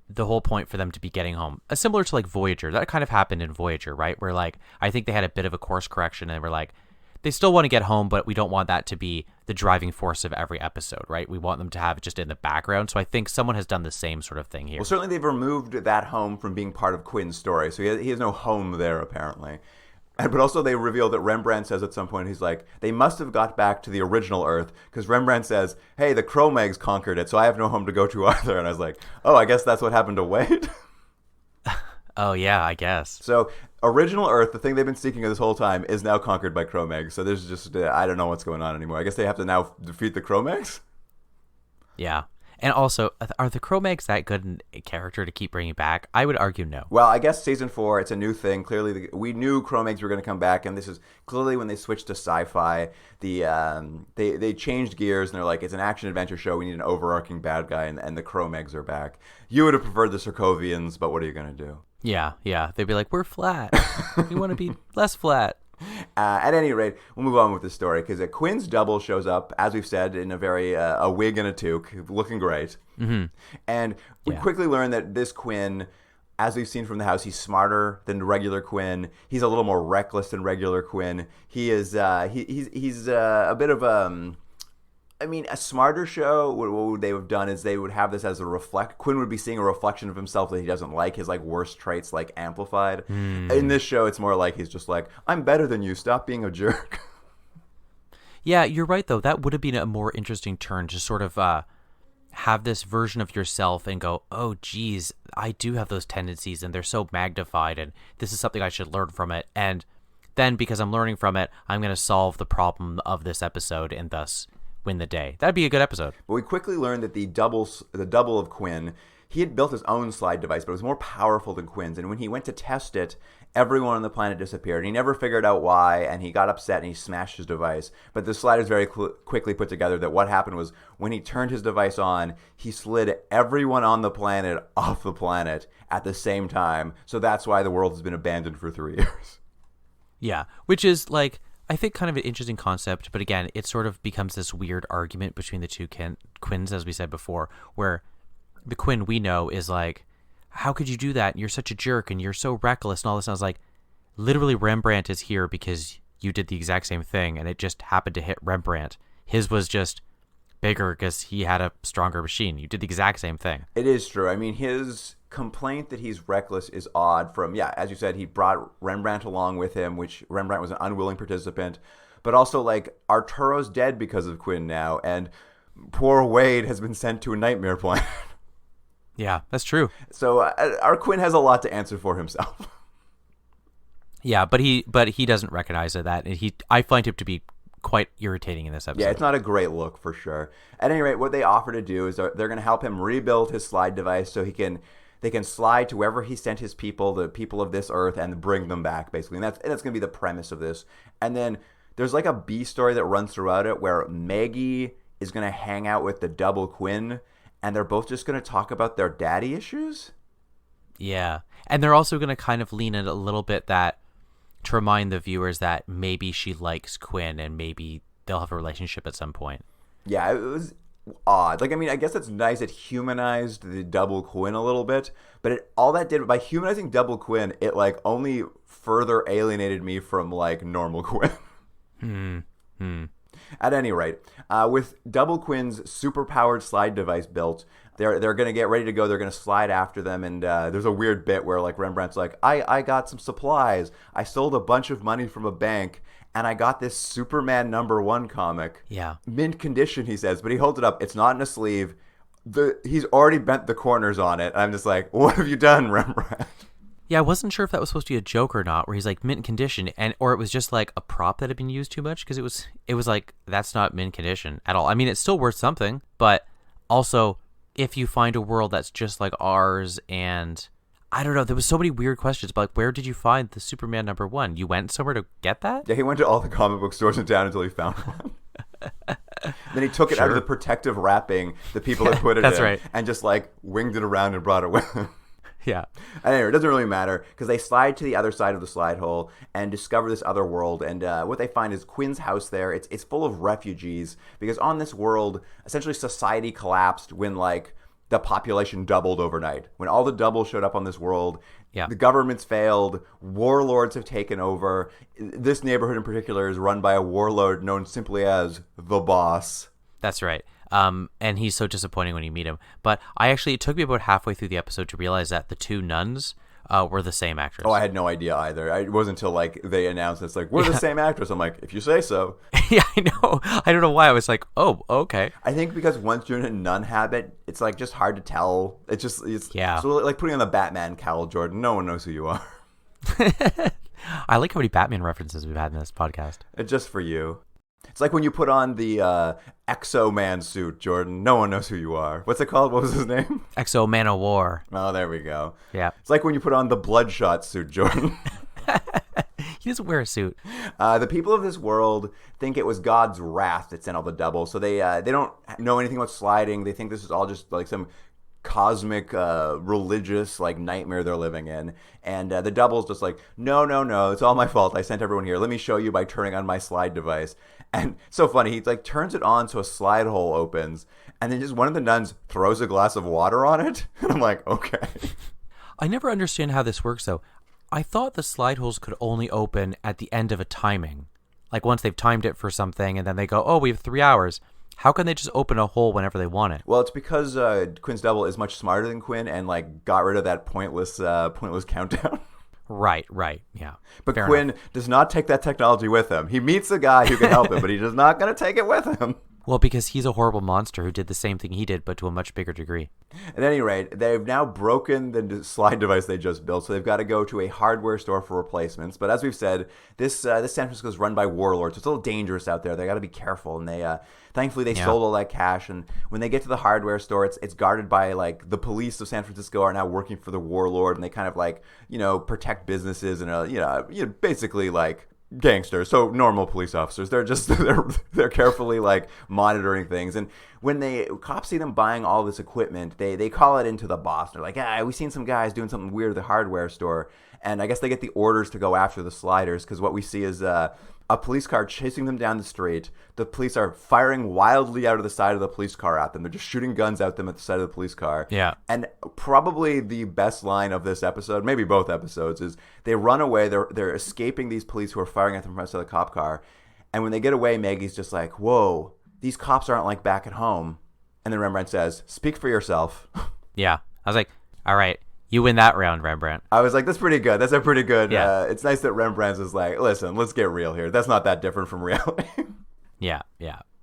the whole point for them to be getting home. Similar to like Voyager. That kind of happened in Voyager, right? Where like I think they had a bit of a course correction and we're like, they still want to get home, but we don't want that to be the driving force of every episode, right? We want them to have it just in the background. So I think someone has done the same sort of thing here.
Well, certainly they've removed that home from being part of Quinn's story. So he has no home there, apparently. But also they reveal that Rembrandt says at some point, he's like, they must have got back to the original Earth, because Rembrandt says, hey, the Cro-Mags conquered it, so I have no home to go to either. And I was like, oh, I guess that's what happened to Wade?
Oh, yeah, I guess.
So original Earth, the thing they've been seeking this whole time, is now conquered by Cro-Mags. So there's just, I don't know what's going on anymore. I guess they have to now defeat the Cro-Mags?
Yeah. And also, are the Cro-Mags that good a character to keep bringing back? I would argue no.
Well, I guess season 4, it's a new thing. Clearly, we knew Cro-Mags were going to come back, and this is clearly when they switched to sci-fi. They changed gears, and they're like, it's an action-adventure show. We need an overarching bad guy, and the Cro-Mags are back. You would have preferred the Sokovians, but what are you going to do?
Yeah. They'd be like, we're flat. We want to be less flat.
At any rate, we'll move on with the story, because Quinn's double shows up, as we've said, in a very a wig and a toque, looking great. Mm-hmm. And we quickly learn that this Quinn, as we've seen from the house, he's smarter than regular Quinn. He's a little more reckless than regular Quinn. He is he's a bit of a smarter show. What they would have done is they would have this as a Quinn would be seeing a reflection of himself that he doesn't like, his like worst traits like amplified. In this show, it's more like he's just like, I'm better than you. Stop being a jerk.
Yeah, you're right though. That would have been a more interesting turn to sort of have this version of yourself and go, oh, geez, I do have those tendencies and they're so magnified, and this is something I should learn from it. And then because I'm learning from it, I'm going to solve the problem of this episode and thus win the day. That'd be a good episode.
But we quickly learned that the double of Quinn, he had built his own slide device, but it was more powerful than Quinn's. And when he went to test it, everyone on the planet disappeared. He never figured out why, and he got upset and he smashed his device. But the slide is very quickly put together that what happened was when he turned his device on, he slid everyone on the planet off the planet at the same time. So that's why the world has been abandoned for 3 years.
Yeah, which is like, I think kind of an interesting concept, but again, it sort of becomes this weird argument between the two Quinns, as we said before, where the Quinn we know is like, how could you do that? You're such a jerk and you're so reckless and all this. And I was like, literally Rembrandt is here because you did the exact same thing and it just happened to hit Rembrandt. His was just bigger because he had a stronger machine. You did the exact same thing.
It is true. I mean, his complaint that he's reckless is odd from, as you said, he brought Rembrandt along with him, which Rembrandt was an unwilling participant. But also, like, Arturo's dead because of Quinn now, and poor Wade has been sent to a nightmare planet.
Yeah, that's true.
So our Quinn has a lot to answer for himself.
Yeah, but he doesn't recognize that. And I find him to be quite irritating in this episode.
Yeah, it's not a great look for sure. At any rate, what they offer to do is they're going to help him rebuild his slide device so they can slide to wherever he sent his people, the people of this Earth, and bring them back, basically. And that's going to be the premise of this. And then there's like a B story that runs throughout it where Maggie is going to hang out with the double Quinn, and they're both just going to talk about their daddy issues?
Yeah. And they're also going to kind of lean in a little bit that to remind the viewers that maybe she likes Quinn and maybe they'll have a relationship at some point.
Yeah, it was odd. Like, I mean, I guess it's nice it humanized the double Quinn a little bit, but all that did, by humanizing double Quinn, it like only further alienated me from like normal Quinn. At any rate, with double Quinn's superpowered slide device built, they're going to get ready to go. They're going to slide after them, and there's a weird bit where like Rembrandt's like, I got some supplies. I sold a bunch of money from a bank, and I got this Superman #1 comic.
Yeah.
Mint condition, he says, but he holds it up. It's not in a sleeve. He's already bent the corners on it. I'm just like, what have you done, Rembrandt?
Yeah, I wasn't sure if that was supposed to be a joke or not, where he's like mint condition, or it was just like a prop that had been used too much, because it was like, that's not mint condition at all. I mean, it's still worth something, but also if you find a world that's just like ours, and I don't know. There was so many weird questions. But like, where did you find the Superman #1? You went somewhere to get that?
Yeah, he went to all the comic book stores in town until he found one. Then he took it out of the protective wrapping the people had put it
That's
in,
right.
and just like winged it around and brought it with him.
Yeah.
Anyway, it doesn't really matter because they slide to the other side of the slide hole and discover this other world. And what they find is Quinn's house there. It's full of refugees because on this world, essentially society collapsed when like the population doubled overnight. When all the doubles showed up on this world, the government's failed, warlords have taken over. This neighborhood in particular is run by a warlord known simply as the Boss.
That's right. And he's so disappointing when you meet him. But it took me about halfway through the episode to realize that the two nuns were the same actress.
Oh, I had no idea either. It wasn't until like they announced it's like, we're the same actress. I'm like, if you say so.
Yeah, I know. I don't know why. I was like, oh, okay.
I think because once you're in a nun habit, it's like just hard to tell. It's so like putting on the Batman cowl, Jordan. No one knows who you are.
I like how many Batman references we've had in this podcast.
It's just for you. It's like when you put on the Exo Man suit, Jordan. No one knows who you are. What's it called? What was his name?
Exo Man of War.
Oh, there we go.
Yeah.
It's like when you put on the Bloodshot suit, Jordan.
He doesn't wear a suit.
The people of this world think it was God's wrath that sent all the doubles, so they don't know anything about sliding. They think this is all just like some cosmic religious like nightmare they're living in, and the double's just like, no, it's all my fault. I sent everyone here. Let me show you by turning on my slide device. And so funny, he like turns it on so a slide hole opens, and then just one of the nuns throws a glass of water on it. And I'm like, okay.
I never understand how this works though. I thought the slide holes could only open at the end of a timing, like once they've timed it for something, and then they go, oh, we have 3 hours. How can they just open a hole whenever they want it?
Well, it's because Quinn's double is much smarter than Quinn and like got rid of that pointless countdown.
Right, yeah.
But
Fair
Quinn
enough.
does not take that technology with him. He meets a guy who can help him, but he does not going to take it with him.
Well, because he's a horrible monster who did the same thing he did, but to a much bigger degree.
At any rate, they've now broken the slide device they just built, so they've got to go to a hardware store for replacements. But as we've said, this San Francisco is run by warlords, so it's a little dangerous out there. They got to be careful, and they thankfully they sold all that cash. And when they get to the hardware store, it's guarded by like the police of San Francisco are now working for the warlord, and they kind of like protect businesses and basically like gangsters, so normal police officers. They're just they're carefully like monitoring things, and when cops see them buying all this equipment, they call it into the boss. They're like, we've seen some guys doing something weird at the hardware store, and I guess they get the orders to go after the sliders because what we see is a police car chasing them down the street. The police are firing wildly out of the side of the police car at them. They're just shooting guns at them at the side of the police car.
Yeah.
And probably the best line of this episode, maybe both episodes, is they run away. They're escaping these police who are firing at them from outside the cop car. And when they get away, Maggie's just like, whoa, these cops aren't like back at home. And then Rembrandt says, speak for yourself.
Yeah. I was like, all right. You win that round, Rembrandt.
I was like, that's pretty good. That's a pretty good.
Yeah.
It's nice that Rembrandt is like, listen, let's get real here. That's not that different from reality.
Yeah.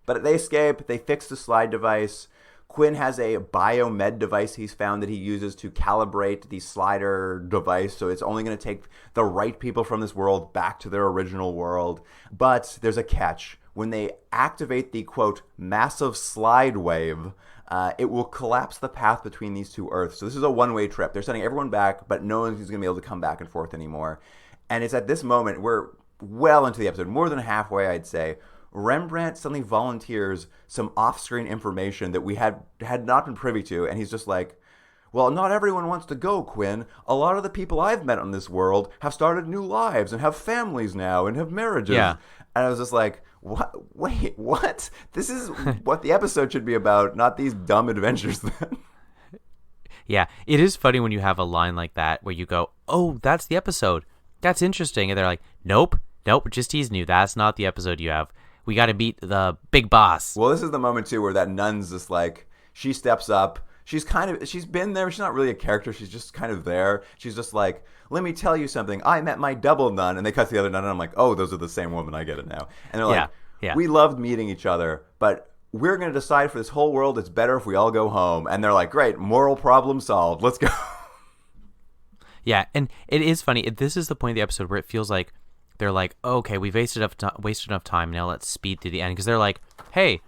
But they escape. They fix the slide device. Quinn has a biomed device he's found that he uses to calibrate the slider device. So it's only going to take the right people from this world back to their original world. But there's a catch. When they activate the, quote, massive slide wave, it will collapse the path between these two Earths. So this is a one-way trip. They're sending everyone back, but no one's going to be able to come back and forth anymore. And it's at this moment, we're well into the episode, more than halfway, I'd say, Rembrandt suddenly volunteers some off-screen information that we had not been privy to, and he's just like, well, not everyone wants to go, Quinn. A lot of the people I've met on this world have started new lives and have families now and have marriages.
Yeah.
And I was just like, what? Wait, what? This is what the episode should be about, not these dumb adventures then.
Yeah. It is funny when you have a line like that where you go, oh, that's the episode. That's interesting. And they're like, nope, just teasing you. That's not the episode you have. We got to meet the big boss.
Well, this is the moment, too, where that nun's just like, she steps up. She's been there. She's not really a character. She's just kind of there. She's just like, let me tell you something. I met my double nun. And they cut to the other nun, and I'm like, oh, those are the same woman. I get it now. And they're like,
Yeah.
we loved meeting each other, but we're going to decide for this whole world it's better if we all go home. And they're like, great, moral problem solved. Let's go.
Yeah, and it is funny. This is the point of the episode where it feels like they're like, okay, we wasted enough time. Now let's speed through the end. Because they're like, hey,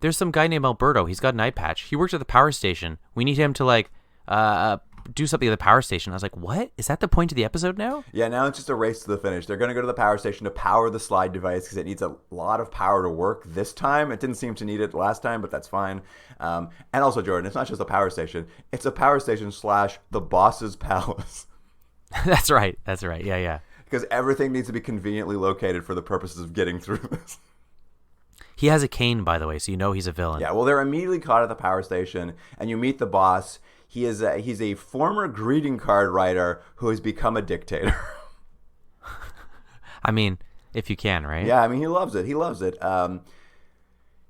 there's some guy named Alberto. He's got an eye patch. He works at the power station. We need him to do something at the power station. I was like, what? Is that the point of the episode now?
Yeah, now it's just a race to the finish. They're going to go to the power station to power the slide device because it needs a lot of power to work this time. It didn't seem to need it last time, but that's fine. And also, Jordan, it's not just a power station. It's a power station / the boss's palace.
That's right. Yeah.
Because everything needs to be conveniently located for the purposes of getting through this.
He has a cane, by the way, so you know he's a villain.
Yeah, well, they're immediately caught at the power station, and you meet the boss. He's a former greeting card writer who has become a dictator.
I mean, if you can, right?
Yeah, I mean, he loves it.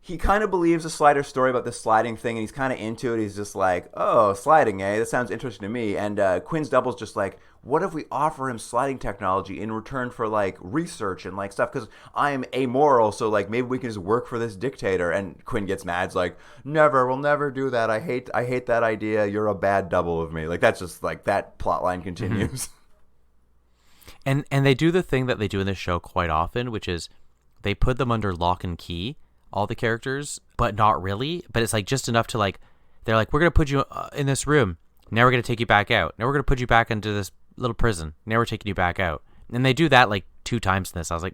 He kind of believes the Slider story about this sliding thing, and he's kind of into it. He's just like, oh, sliding, eh? That sounds interesting to me. And Quinn's double's just like, what if we offer him sliding technology in return for, like, research and, like, stuff? Because I am amoral, so, like, maybe we can just work for this dictator. And Quinn gets mad. It's like, never, we'll never do that. I hate that idea. You're a bad double of me. Like, that's just, like, that plot line continues.
And they do the thing that they do in this show quite often, which is they put them under lock and key, all the characters, but not really. But it's like just enough to like, they're like, we're going to put you in this room. Now we're going to take you back out. Now we're going to put you back into this little prison. Now we're taking you back out. And they do that like 2 times in this. I was like,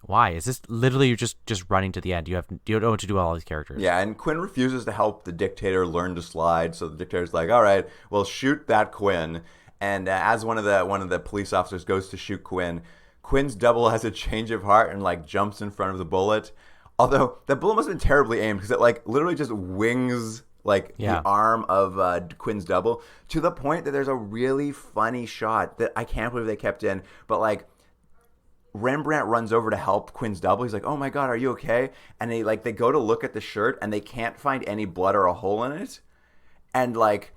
why? Is this literally you're just running to the end? You don't know what to do with all these characters.
Yeah, and Quinn refuses to help the dictator learn to slide. So the dictator's like, all right, well, shoot that Quinn. And as one of the police officers goes to shoot Quinn, Quinn's double has a change of heart and like jumps in front of the bullet. Although that bullet must have been terribly aimed because it like literally just wings like the arm of Quinn's double to the point that there's a really funny shot that I can't believe they kept in. But like Rembrandt runs over to help Quinn's double. He's like, "Oh my God, are you okay?" And they go to look at the shirt and they can't find any blood or a hole in it. And like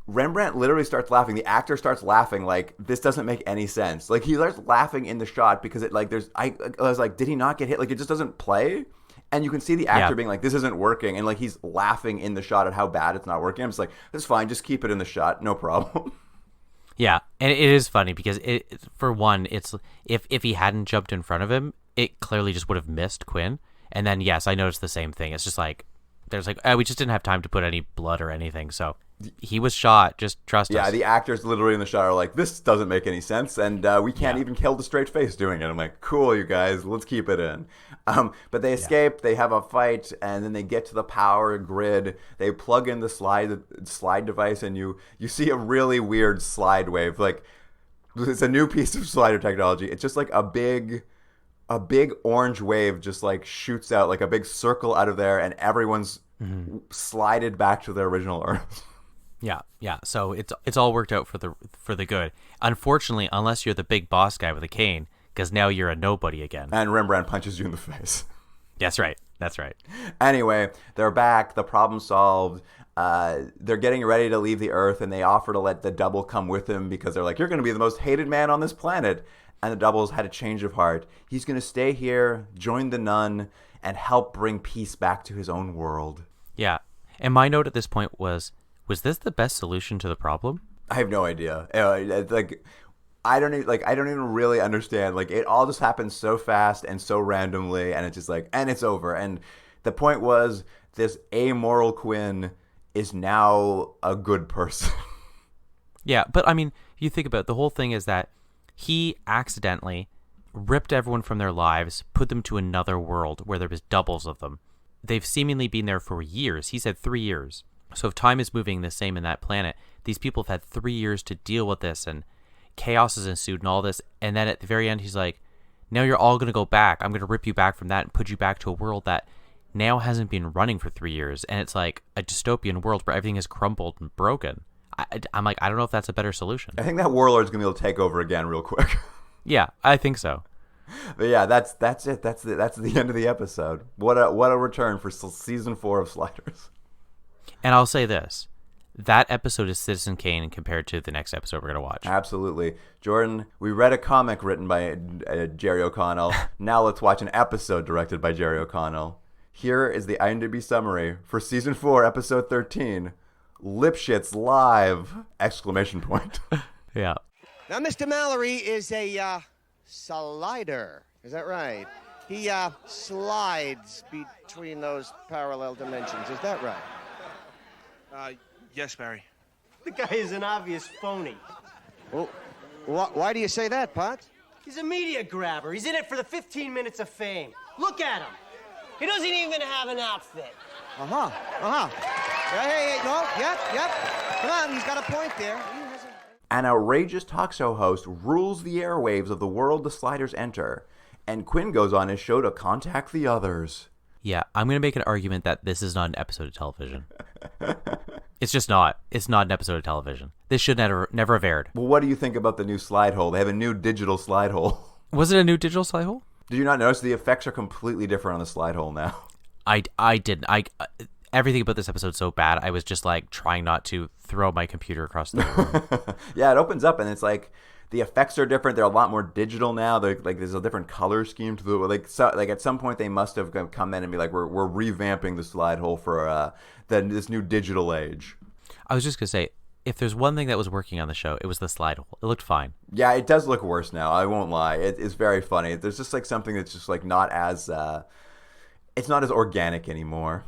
Rembrandt literally starts laughing. The actor starts laughing like this doesn't make any sense. Like he starts laughing in the shot because it like I was like, did he not get hit? Like it just doesn't play. And you can see the actor being like, this isn't working. And like he's laughing in the shot at how bad it's not working. I'm just like, that's fine. Just keep it in the shot. No problem.
Yeah. And it is funny because for one, it's if he hadn't jumped in front of him, it clearly just would have missed Quinn. And then, yes, I noticed the same thing. It's just like, there's like, we just didn't have time to put any blood or anything. So he was shot. Just trust us.
Yeah, the actors literally in the shot are like, this doesn't make any sense, and we can't even kill the straight face doing it. I'm like, cool, you guys, let's keep it in. But they escape, they have a fight, and then they get to the power grid. They plug in the slide device, and you see a really weird slide wave. Like, it's a new piece of slider technology. It's just like a big orange wave just like shoots out, like a big circle out of there, and everyone's slided back to their original Earth.
Yeah. So it's all worked out for the good. Unfortunately, unless you're the big boss guy with a cane, because now you're a nobody again.
And Rembrandt punches you in the face.
That's right.
Anyway, they're back. The problem solved. They're getting ready to leave the Earth, and they offer to let the double come with him because they're like, you're going to be the most hated man on this planet. And the double's had a change of heart. He's going to stay here, join the Nun, and help bring peace back to his own world.
Yeah. And my note at this point was this the best solution to the problem?
I have no idea. I don't even really understand. Like, it all just happens so fast and so randomly, and it's just like, and it's over. And the point was, this amoral Quinn is now a good person.
Yeah, but I mean, you think about it, the whole thing is that he accidentally ripped everyone from their lives, put them to another world where there was doubles of them. They've seemingly been there for years. He said 3 years. So if time is moving the same in that planet, these people have had 3 years to deal with this, and chaos has ensued and all this. And then at the very end, he's like, now you're all going to go back. I'm going to rip you back from that and put you back to a world that now hasn't been running for 3 years. And it's like a dystopian world where everything is crumbled and broken. I'm like, I don't know if that's a better solution.
I think that warlord's going to be able to take over again real quick.
Yeah, I think so.
But yeah, that's it. That's the end of the episode. What a return for season 4 of Sliders.
And I'll say this. That episode is Citizen Kane compared to the next episode we're going to watch.
Absolutely. Jordan, we read a comic written by Jerry O'Connell. Now let's watch an episode directed by Jerry O'Connell. Here is the IMDb summary for season 4, episode 13. Lipschitz live! !
Yeah.
Now, Mr. Mallory is a slider. Is that right? He slides between those parallel dimensions. Is that right?
Yes, Barry.
The guy is an obvious phony.
Well, why do you say that, Potts?
He's a media grabber. He's in it for the 15 minutes of fame. Look at him. He doesn't even have an outfit.
Hey, no, yep. Come on, he's got a point there.
An outrageous talk show host rules the airwaves of the world the sliders enter, and Quinn goes on his show to contact the others.
Yeah, I'm going to make an argument that this is not an episode of television. It's just not. It's not an episode of television. This should never have aired.
Well, what do you think about the new slide hole? They have a new digital slide hole.
Was it a new digital slide hole?
Did you not notice the effects are completely different on the slide hole now?
I didn't. Everything about this episode's so bad. I was just like trying not to throw my computer across the room.
Yeah, it opens up and it's like the effects are different. They're a lot more digital now. They're like there's a different color scheme to it. Like at some point they must have come in and be like, we're revamping the slide hole for this new digital age.
I was just gonna say, if there's one thing that was working on the show, it was the slide hole. It looked fine.
Yeah, it does look worse now. I won't lie. It's very funny. There's just like something that's just like not as it's not as organic anymore.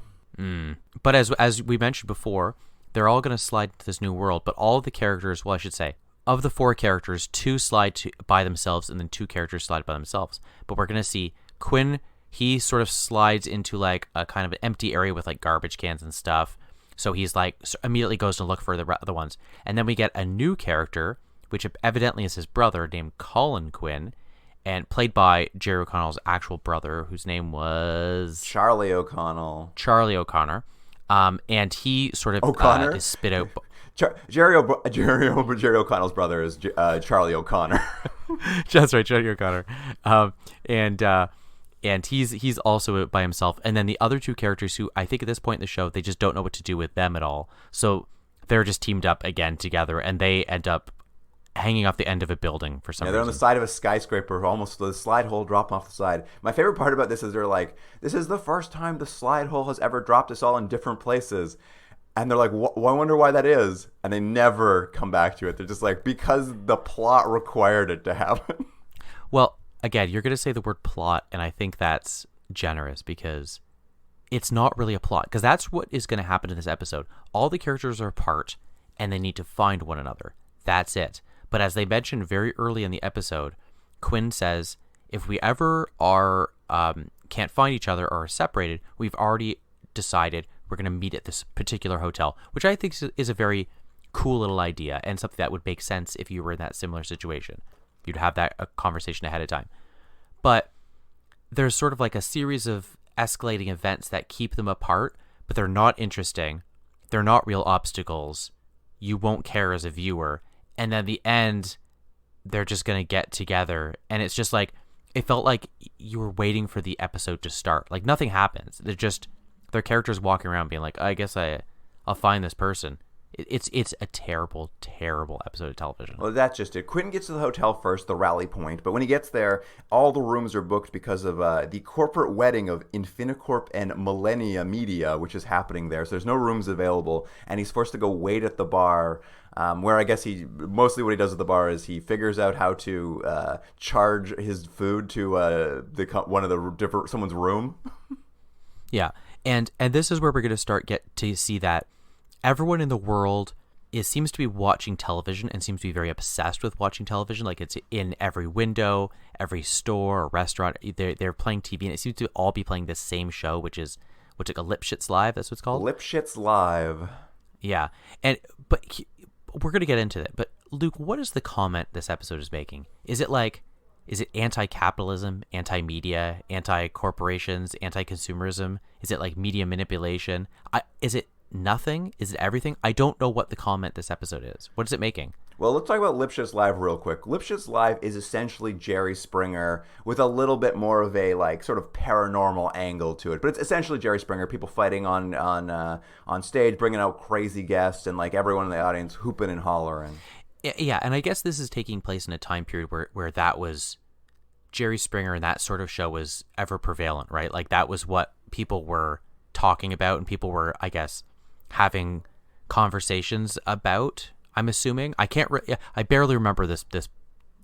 But as we mentioned before, they're all going to slide to this new world. But all of the characters, well, I should say, of the 4 characters, 2 slide by themselves, and then 2 characters slide by themselves. But we're going to see Quinn. He sort of slides into like a kind of an empty area with like garbage cans and stuff. So he's like immediately goes to look for the other ones. And then we get a new character, which evidently is his brother, named Colin Quinn, and played by Jerry O'Connell's actual brother, whose name was
Charlie O'Connell.
Charlie O'Connor. And he sort of
O'Connor?
is spit out.
Jerry O'Connell's brother is Charlie O'Connor.
That's right, Charlie O'Connor. And he's also by himself. And then the other 2 characters who I think at this point in the show, they just don't know what to do with them at all. So they're just teamed up again together, and they end up hanging off the end of a building for some reason.
They're on the side of a skyscraper, almost the slide hole dropping off the side. My favorite part about this is they're like, this is the first time the slide hole has ever dropped us all in different places. And they're like, I wonder why that is. And they never come back to it. They're just like, because the plot required it to happen.
Well, again, you're going to say the word plot, and I think that's generous because it's not really a plot. Because that's what is going to happen in this episode. All the characters are apart, and they need to find one another. That's it. But as they mentioned very early in the episode, Quinn says, if we ever can't find each other or are separated, we've already decided we're going to meet at this particular hotel, which I think is a very cool little idea and something that would make sense if you were in that similar situation. You'd have that conversation ahead of time. But there's sort of like a series of escalating events that keep them apart, but they're not interesting. They're not real obstacles. You won't care as a viewer. And then the end, they're just going to get together. And it's just like, it felt like you were waiting for the episode to start. Like nothing happens. They're just, their characters walking around being like, I guess I'll find this person. It's a terrible, terrible episode of television.
Well, that's just it. Quinn gets to the hotel first, the rally point. But when he gets there, all the rooms are booked because of the corporate wedding of Infinicorp and Millennia Media, which is happening there. So there's no rooms available. And he's forced to go wait at the bar, where I guess mostly what he does at the bar is he figures out how to charge his food to someone's room.
Yeah. And this is where we're going to get to see that everyone in the world seems to be watching television and seems to be very obsessed with watching television. Like it's in every window, every store or restaurant. They're playing TV, and it seems to all be playing this same show, which is a Lipschitz Live. That's what it's called.
Lipschitz Live.
Yeah, but we're gonna get into it. But Luke, what is the comment this episode is making? Is it anti-capitalism, anti-media, anti-corporations, anti-consumerism? Is it like media manipulation? Is it nothing? Is it everything? I don't know what the comment this episode is. What is it making?
Well, let's talk about Lipschitz Live real quick. Lipschitz Live is essentially Jerry Springer with a little bit more of a like sort of paranormal angle to it. But it's essentially Jerry Springer, people fighting on stage, bringing out crazy guests, and like everyone in the audience hooping and hollering.
Yeah, and I guess this is taking place in a time period where that was Jerry Springer and that sort of show was ever prevalent, right? Like that was what people were talking about and people were, I guess, having conversations about. I'm assuming. I barely remember this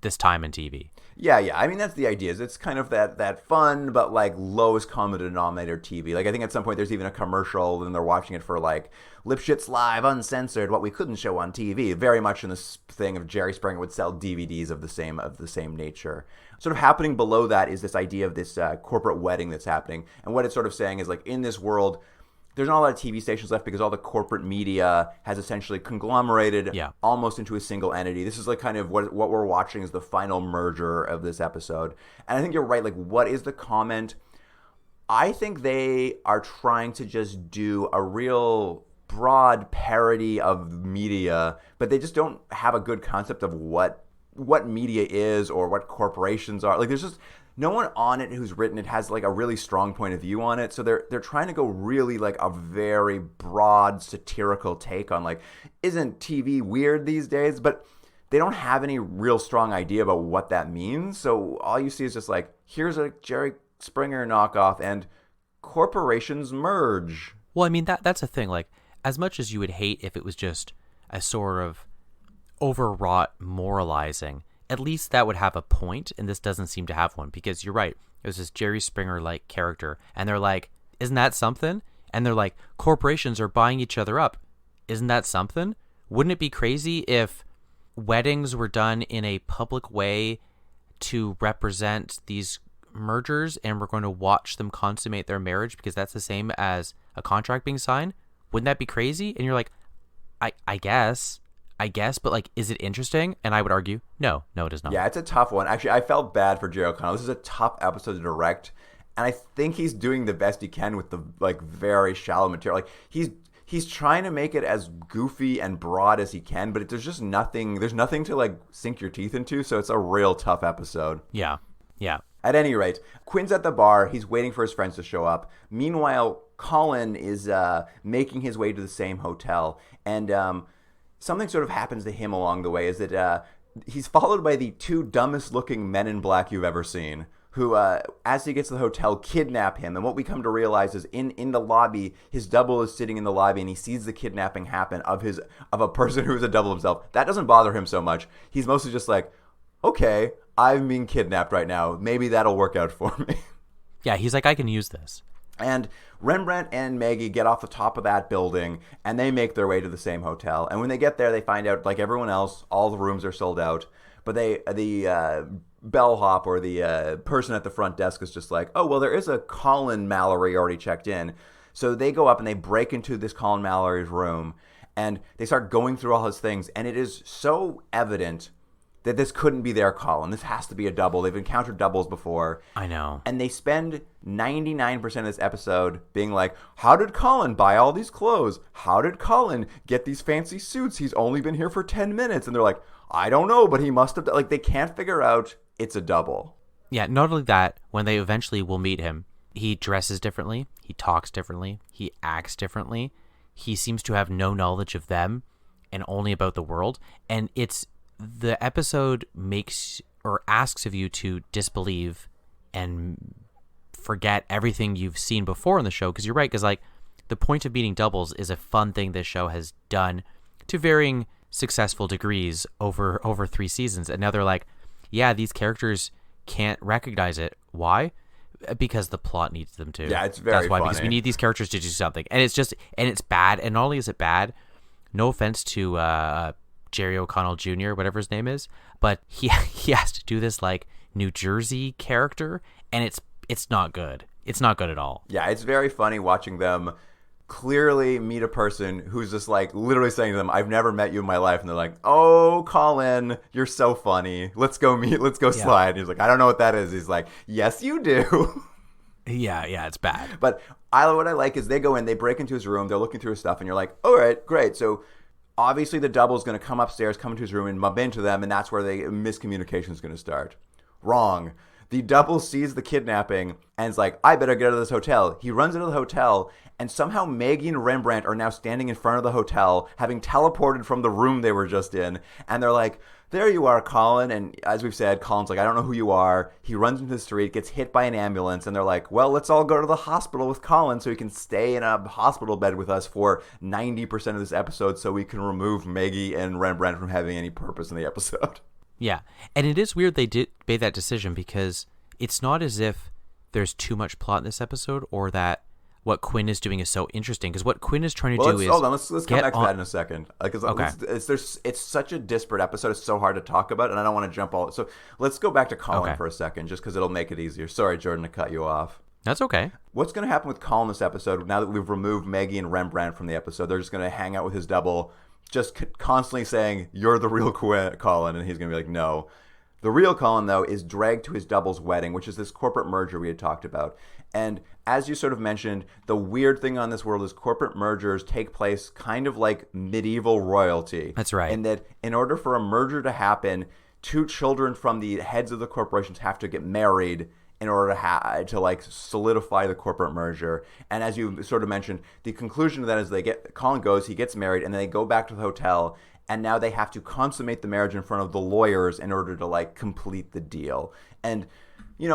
this time in TV.
Yeah. I mean, that's the idea. Is it's kind of that fun, but like lowest common denominator TV. Like I think at some point there's even a commercial and they're watching it for like Lipschitz Live, uncensored, what we couldn't show on TV. Very much in this thing of Jerry Springer would sell DVDs of the same nature. Sort of happening below that is this idea of this corporate wedding that's happening. And what it's sort of saying is like in this world, there's not a lot of TV stations left because all the corporate media has essentially conglomerated almost into a single entity. This is like kind of what we're watching is the final merger of this episode. And I think you're right. Like, what is the comment? I think they are trying to just do a real broad parody of media, but they just don't have a good concept of what media is or what corporations are. Like, there's just no one on it who's written it has like a really strong point of view on it. So they're trying to go really like a very broad satirical take on like, isn't TV weird these days? But they don't have any real strong idea about what that means. So all you see is just like, here's a Jerry Springer knockoff and corporations merge.
Well, I mean, that's a thing. Like, as much as you would hate if it was just a sort of overwrought moralizing, at least that would have a point, and this doesn't seem to have one, because you're right. It was this Jerry Springer-like character, and they're like, isn't that something? And they're like, corporations are buying each other up. Isn't that something? Wouldn't it be crazy if weddings were done in a public way to represent these mergers, and we're going to watch them consummate their marriage because that's the same as a contract being signed? Wouldn't that be crazy? And you're like, I guess, but like, is it interesting? And I would argue, no, it is not.
Yeah, it's a tough one. Actually, I felt bad for Jerry O'Connell. This is a tough episode to direct, and I think he's doing the best he can with the like very shallow material. Like he's trying to make it as goofy and broad as he can, but there's just nothing. There's nothing to like sink your teeth into. So it's a real tough episode.
Yeah.
At any rate, Quinn's at the bar. He's waiting for his friends to show up. Meanwhile, Colin is making his way to the same hotel, and something sort of happens to him along the way. Is that he's followed by the two dumbest looking men in black you've ever seen, who, as he gets to the hotel, kidnap him. And what we come to realize is in the lobby, his double is sitting in the lobby, and he sees the kidnapping happen of a person who is a double himself. That doesn't bother him so much. He's mostly just like, okay, I'm being kidnapped right now. Maybe that'll work out for me.
Yeah, he's like, I can use this.
And Rembrandt and Maggie get off the top of that building, and they make their way to the same hotel. And when they get there, they find out, like everyone else, all the rooms are sold out. But the bellhop or the person at the front desk is just like, oh, well, there is a Colin Mallory already checked in. So they go up and they break into this Colin Mallory's room, and they start going through all his things. And it is so evident that this couldn't be their Colin. This has to be a double. They've encountered doubles before.
I know.
And they spend 99% of this episode being like, how did Colin buy all these clothes? How did Colin get these fancy suits? He's only been here for 10 minutes. And they're like, I don't know, but he must have. Like, they can't figure out it's a double.
Yeah, not only that, when they eventually will meet him, he dresses differently. He talks differently. He acts differently. He seems to have no knowledge of them and only about the world. And the episode makes or asks of you to disbelieve and forget everything you've seen before in the show. Because you're right, because like the point of meeting doubles is a fun thing this show has done to varying successful degrees over 3 seasons. And now they're like, yeah, these characters can't recognize it. Why? Because the plot needs them to.
Yeah, it's very
That's why,
funny.
because we need these characters to do something. And it's bad. And not only is it bad, no offense to Jerry O'Connell Jr., whatever his name is, but he has to do this like New Jersey character, and it's not good. It's not good at all.
Yeah, it's very funny watching them clearly meet a person who's just like literally saying to them, I've never met you in my life, and they're like, oh, Colin, you're so funny. Let's go slide. And he's like, I don't know what that is. He's like, yes, you do.
Yeah, it's bad.
But what I like is they go in, they break into his room, they're looking through his stuff, and you're like, all right, great. So obviously the double is going to come upstairs, come into his room, and bump into them, and that's where the miscommunication is going to start. Wrong. The double sees the kidnapping and is like, I better get out of this hotel. He runs into the hotel, and somehow Maggie and Rembrandt are now standing in front of the hotel, having teleported from the room they were just in, and they're like, there you are, Colin. And as we've said, Colin's like, I don't know who you are. He runs into the street, gets hit by an ambulance, and they're like, well, let's all go to the hospital with Colin so he can stay in a hospital bed with us for 90% of this episode so we can remove Maggie and Rembrandt from having any purpose in the episode.
Yeah, and it is weird they made that decision because it's not as if there's too much plot in this episode or that what Quinn is doing is so interesting. Because what Quinn is trying to do is...
Hold on, let's come back to
on...
that in a second.
Okay.
It's such a disparate episode. It's so hard to talk about, and I don't want to jump all... So let's go back to Colin for a second, just because it'll make it easier. Sorry, Jordan, to cut you off.
That's okay.
What's going to happen with Colin this episode, now that we've removed Maggie and Rembrandt from the episode? They're just going to hang out with his double, just constantly saying, "You're the real Colin," and he's going to be like, "No." The real Colin, though, is dragged to his double's wedding, which is this corporate merger we had talked about. And as you sort of mentioned, the weird thing on this world is corporate mergers take place kind of like medieval royalty.
That's right.
And that in order for a merger to happen, two children from the heads of the corporations have to get married in order to like solidify the corporate merger. And as you sort of mentioned, the conclusion of that is Colin goes, he gets married, and then they go back to the hotel, and now they have to consummate the marriage in front of the lawyers in order to like complete the deal. And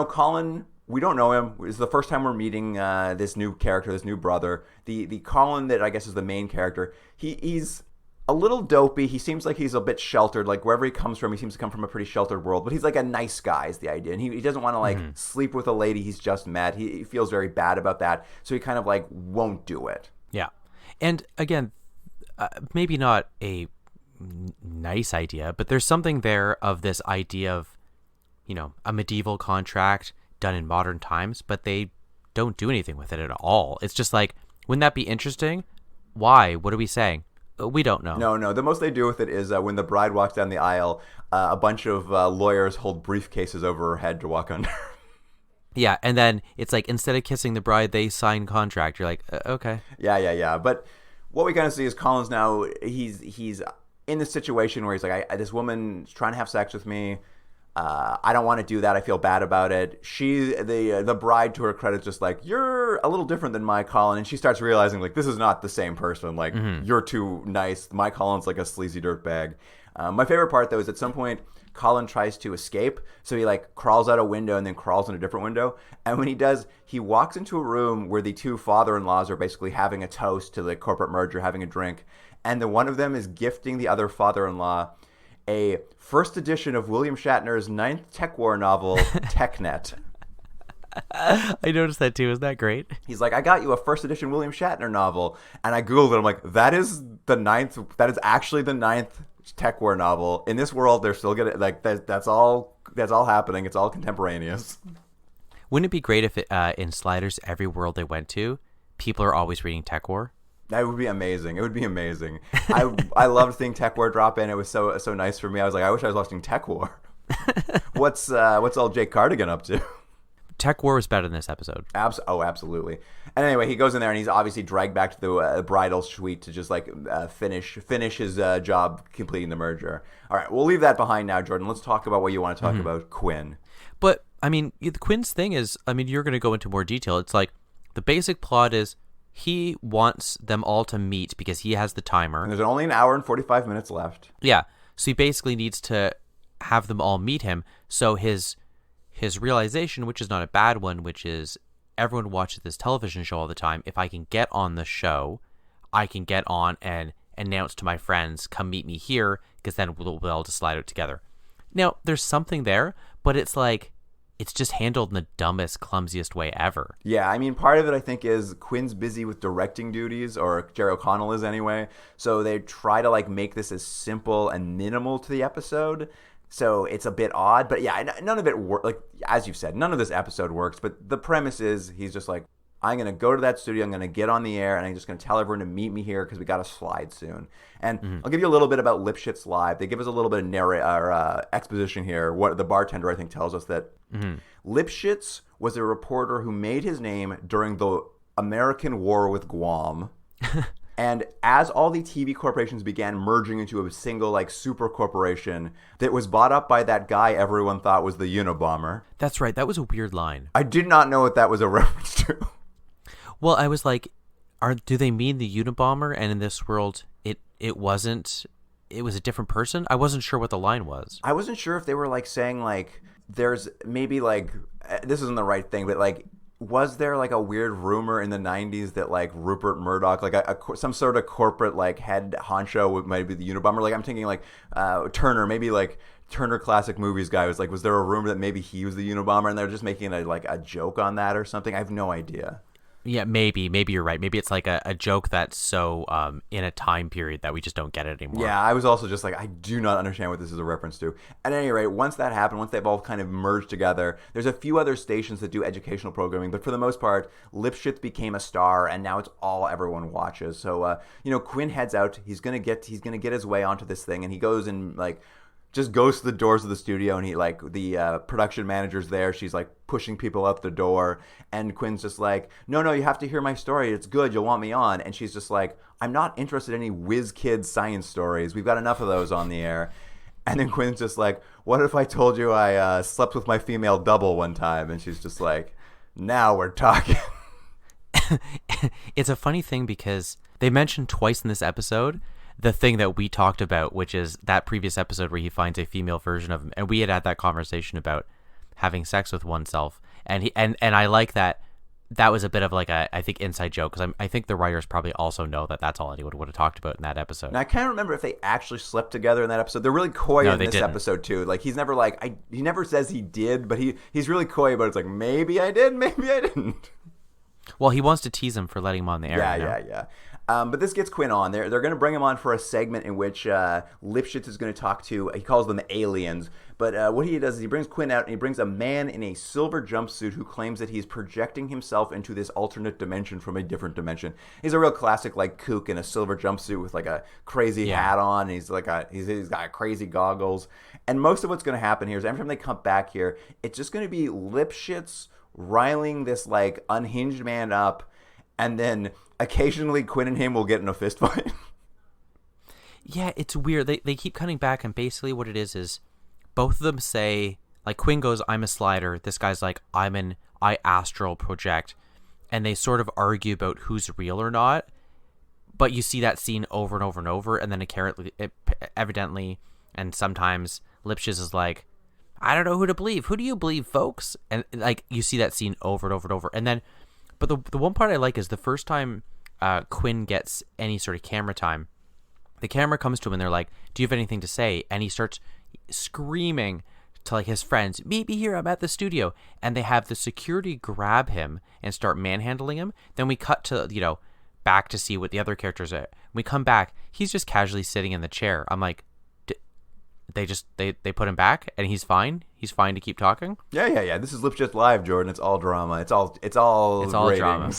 Colin, we don't know him. It's the first time we're meeting this new character, this new brother. The Colin that I guess is the main character. He's a little dopey. He seems like he's a bit sheltered. Like wherever he comes from, he seems to come from a pretty sheltered world. But he's like a nice guy is the idea. And he doesn't want to like sleep with a lady he's just met. He feels very bad about that. So he kind of like won't do it.
Yeah. And again, maybe not a nice idea, but there's something there of this idea of, a medieval contract done in modern times, but they don't do anything with it at all. It's just like, wouldn't that be interesting? Why? What are we saying? We don't know.
No. The most they do with it is when the bride walks down the aisle, a bunch of lawyers hold briefcases over her head to walk under.
Yeah, and then it's like instead of kissing the bride, they sign contract. You're like, okay.
Yeah. But what we kind of see is Colin's now, he's in this situation where he's like, this woman's trying to have sex with me. I don't want to do that. I feel bad about it. The bride, to her credit, is just like, "You're a little different than my Colin," and she starts realizing like this is not the same person. Like you're too nice. My Colin's like a sleazy dirtbag. My favorite part though is at some point Colin tries to escape, so he like crawls out a window and then crawls in a different window. And when he does, he walks into a room where the two father-in-laws are basically having a toast to the corporate merger, having a drink, and the one of them is gifting the other father-in-law a first edition of William Shatner's 9th Tech War novel, TechNet.
I noticed that too. Isn't that great?
He's like, "I got you a first edition William Shatner novel." And I Googled it. I'm like, that is actually the 9th Tech War novel. In this world, they're still gonna like that's all happening. It's all contemporaneous.
Wouldn't it be great if in Sliders, every world they went to, people are always reading Tech War?
That would be amazing. It would be amazing. I loved seeing Tech War drop in. It was so nice for me. I was like, I wish I was watching Tech War. What's old Jake Cardigan up to?
Tech War was better than this episode.
Absolutely. And anyway, he goes in there and he's obviously dragged back to the bridal suite to just like finish his job completing the merger. All right, we'll leave that behind now, Jordan. Let's talk about what you want to talk about, Quinn.
But I mean, the Quinn's thing is, I mean, you're going to go into more detail. It's like the basic plot is, he wants them all to meet because he has the timer.
And there's only an hour and 45 minutes left.
Yeah. So he basically needs to have them all meet him. So his realization, which is not a bad one, which is everyone watches this television show all the time. If I can get on the show, I can get on and announce to my friends, come meet me here, because then we'll be able to slide out together. Now, there's something there, but it's like, it's just handled in the dumbest, clumsiest way ever.
Yeah, I mean, part of it, I think, is Quinn's busy with directing duties, or Jerry O'Connell is anyway. So they try to, like, make this as simple and minimal to the episode. So it's a bit odd. But yeah, none of it works. Like, as you've said, none of this episode works. But the premise is he's just like, I'm going to go to that studio, I'm going to get on the air, and I'm just going to tell everyone to meet me here because we got to slide soon. And I'll give you a little bit about Lipschitz Live. They give us a little bit of exposition here. What the bartender, I think, tells us that Lipschitz was a reporter who made his name during the American War with Guam. And as all the TV corporations began merging into a single, like, super corporation that was bought up by that guy everyone thought was the Unabomber.
That's right. That was a weird line.
I did not know what that was a reference to.
Well, I was like, do they mean the Unabomber? And in this world, it wasn't. It was a different person. I wasn't sure what the line was.
I wasn't sure if they were like saying like there's maybe like this isn't the right thing, but like was there like a weird rumor in the 90s that like Rupert Murdoch, like some sort of corporate like head honcho might be the Unabomber? Like I'm thinking like Turner, maybe like Turner Classic Movies guy was like, was there a rumor that maybe he was the Unabomber and they're just making a joke on that or something? I have no idea.
Yeah, maybe you're right. Maybe it's like a joke that's so in a time period that we just don't get it anymore.
Yeah, I was also just like, I do not understand what this is a reference to. At any rate, once that happened, once they've all kind of merged together, there's a few other stations that do educational programming, but for the most part, Lipschitz became a star, and now it's all everyone watches. So, Quinn heads out. He's gonna get his way onto this thing, and he goes and like just goes to the doors of the studio, and he like the production manager's there. She's like pushing people out the door, and Quinn's just like, no, you have to hear my story. It's good. You'll want me on. And she's just like, I'm not interested in any whiz kid science stories. We've got enough of those on the air. And then Quinn's just like, what if I told you I slept with my female double one time? And she's just like, now we're talking.
It's a funny thing because they mentioned twice in this episode the thing that we talked about, which is that previous episode where he finds a female version of him, and we had that conversation about having sex with oneself, and I like that was a bit of like I think inside joke, because I think the writers probably also know that that's all anyone would have talked about in that episode.
Now I can't remember if they actually slept together in that episode. They're really coy in this
didn't.
episode too. Like he's never like he never says he did, but he's really coy about it. It's like maybe I did, maybe I didn't.
Well, he wants to tease him for letting him on the air.
Yeah. But this gets Quinn on. They're going to bring him on for a segment in which Lipschitz is going to talk to, he calls them aliens. But what he does is he brings Quinn out and he brings a man in a silver jumpsuit who claims that he's projecting himself into this alternate dimension from a different dimension. He's a real classic like kook in a silver jumpsuit with like a crazy hat on. He's got crazy goggles. And most of what's going to happen here is every time they come back here, it's just going to be Lipschitz riling this like unhinged man up, and then occasionally Quinn and him will get in a fist fight.
Yeah, it's weird. They keep cutting back, and basically what it is both of them say, like, Quinn goes, I'm a slider. This guy's like, I astral project. And they sort of argue about who's real or not. But you see that scene over and over and over, and then it evidently, and sometimes Lipschitz is like, I don't know who to believe. Who do you believe, folks? And like you see that scene over and over and over. And then, but the one part I like is the first time Quinn gets any sort of camera time, the camera comes to him and they're like, do you have anything to say? And he starts screaming to like his friends, meet me here, I'm at the studio. And they have the security grab him and start manhandling him. Then we cut to, back to see what the other characters are. We come back, he's just casually sitting in the chair. I'm like, they put him back and he's fine to keep talking.
Yeah. This is Lipschitz Live, Jordan. It's all drama. It's all
drama.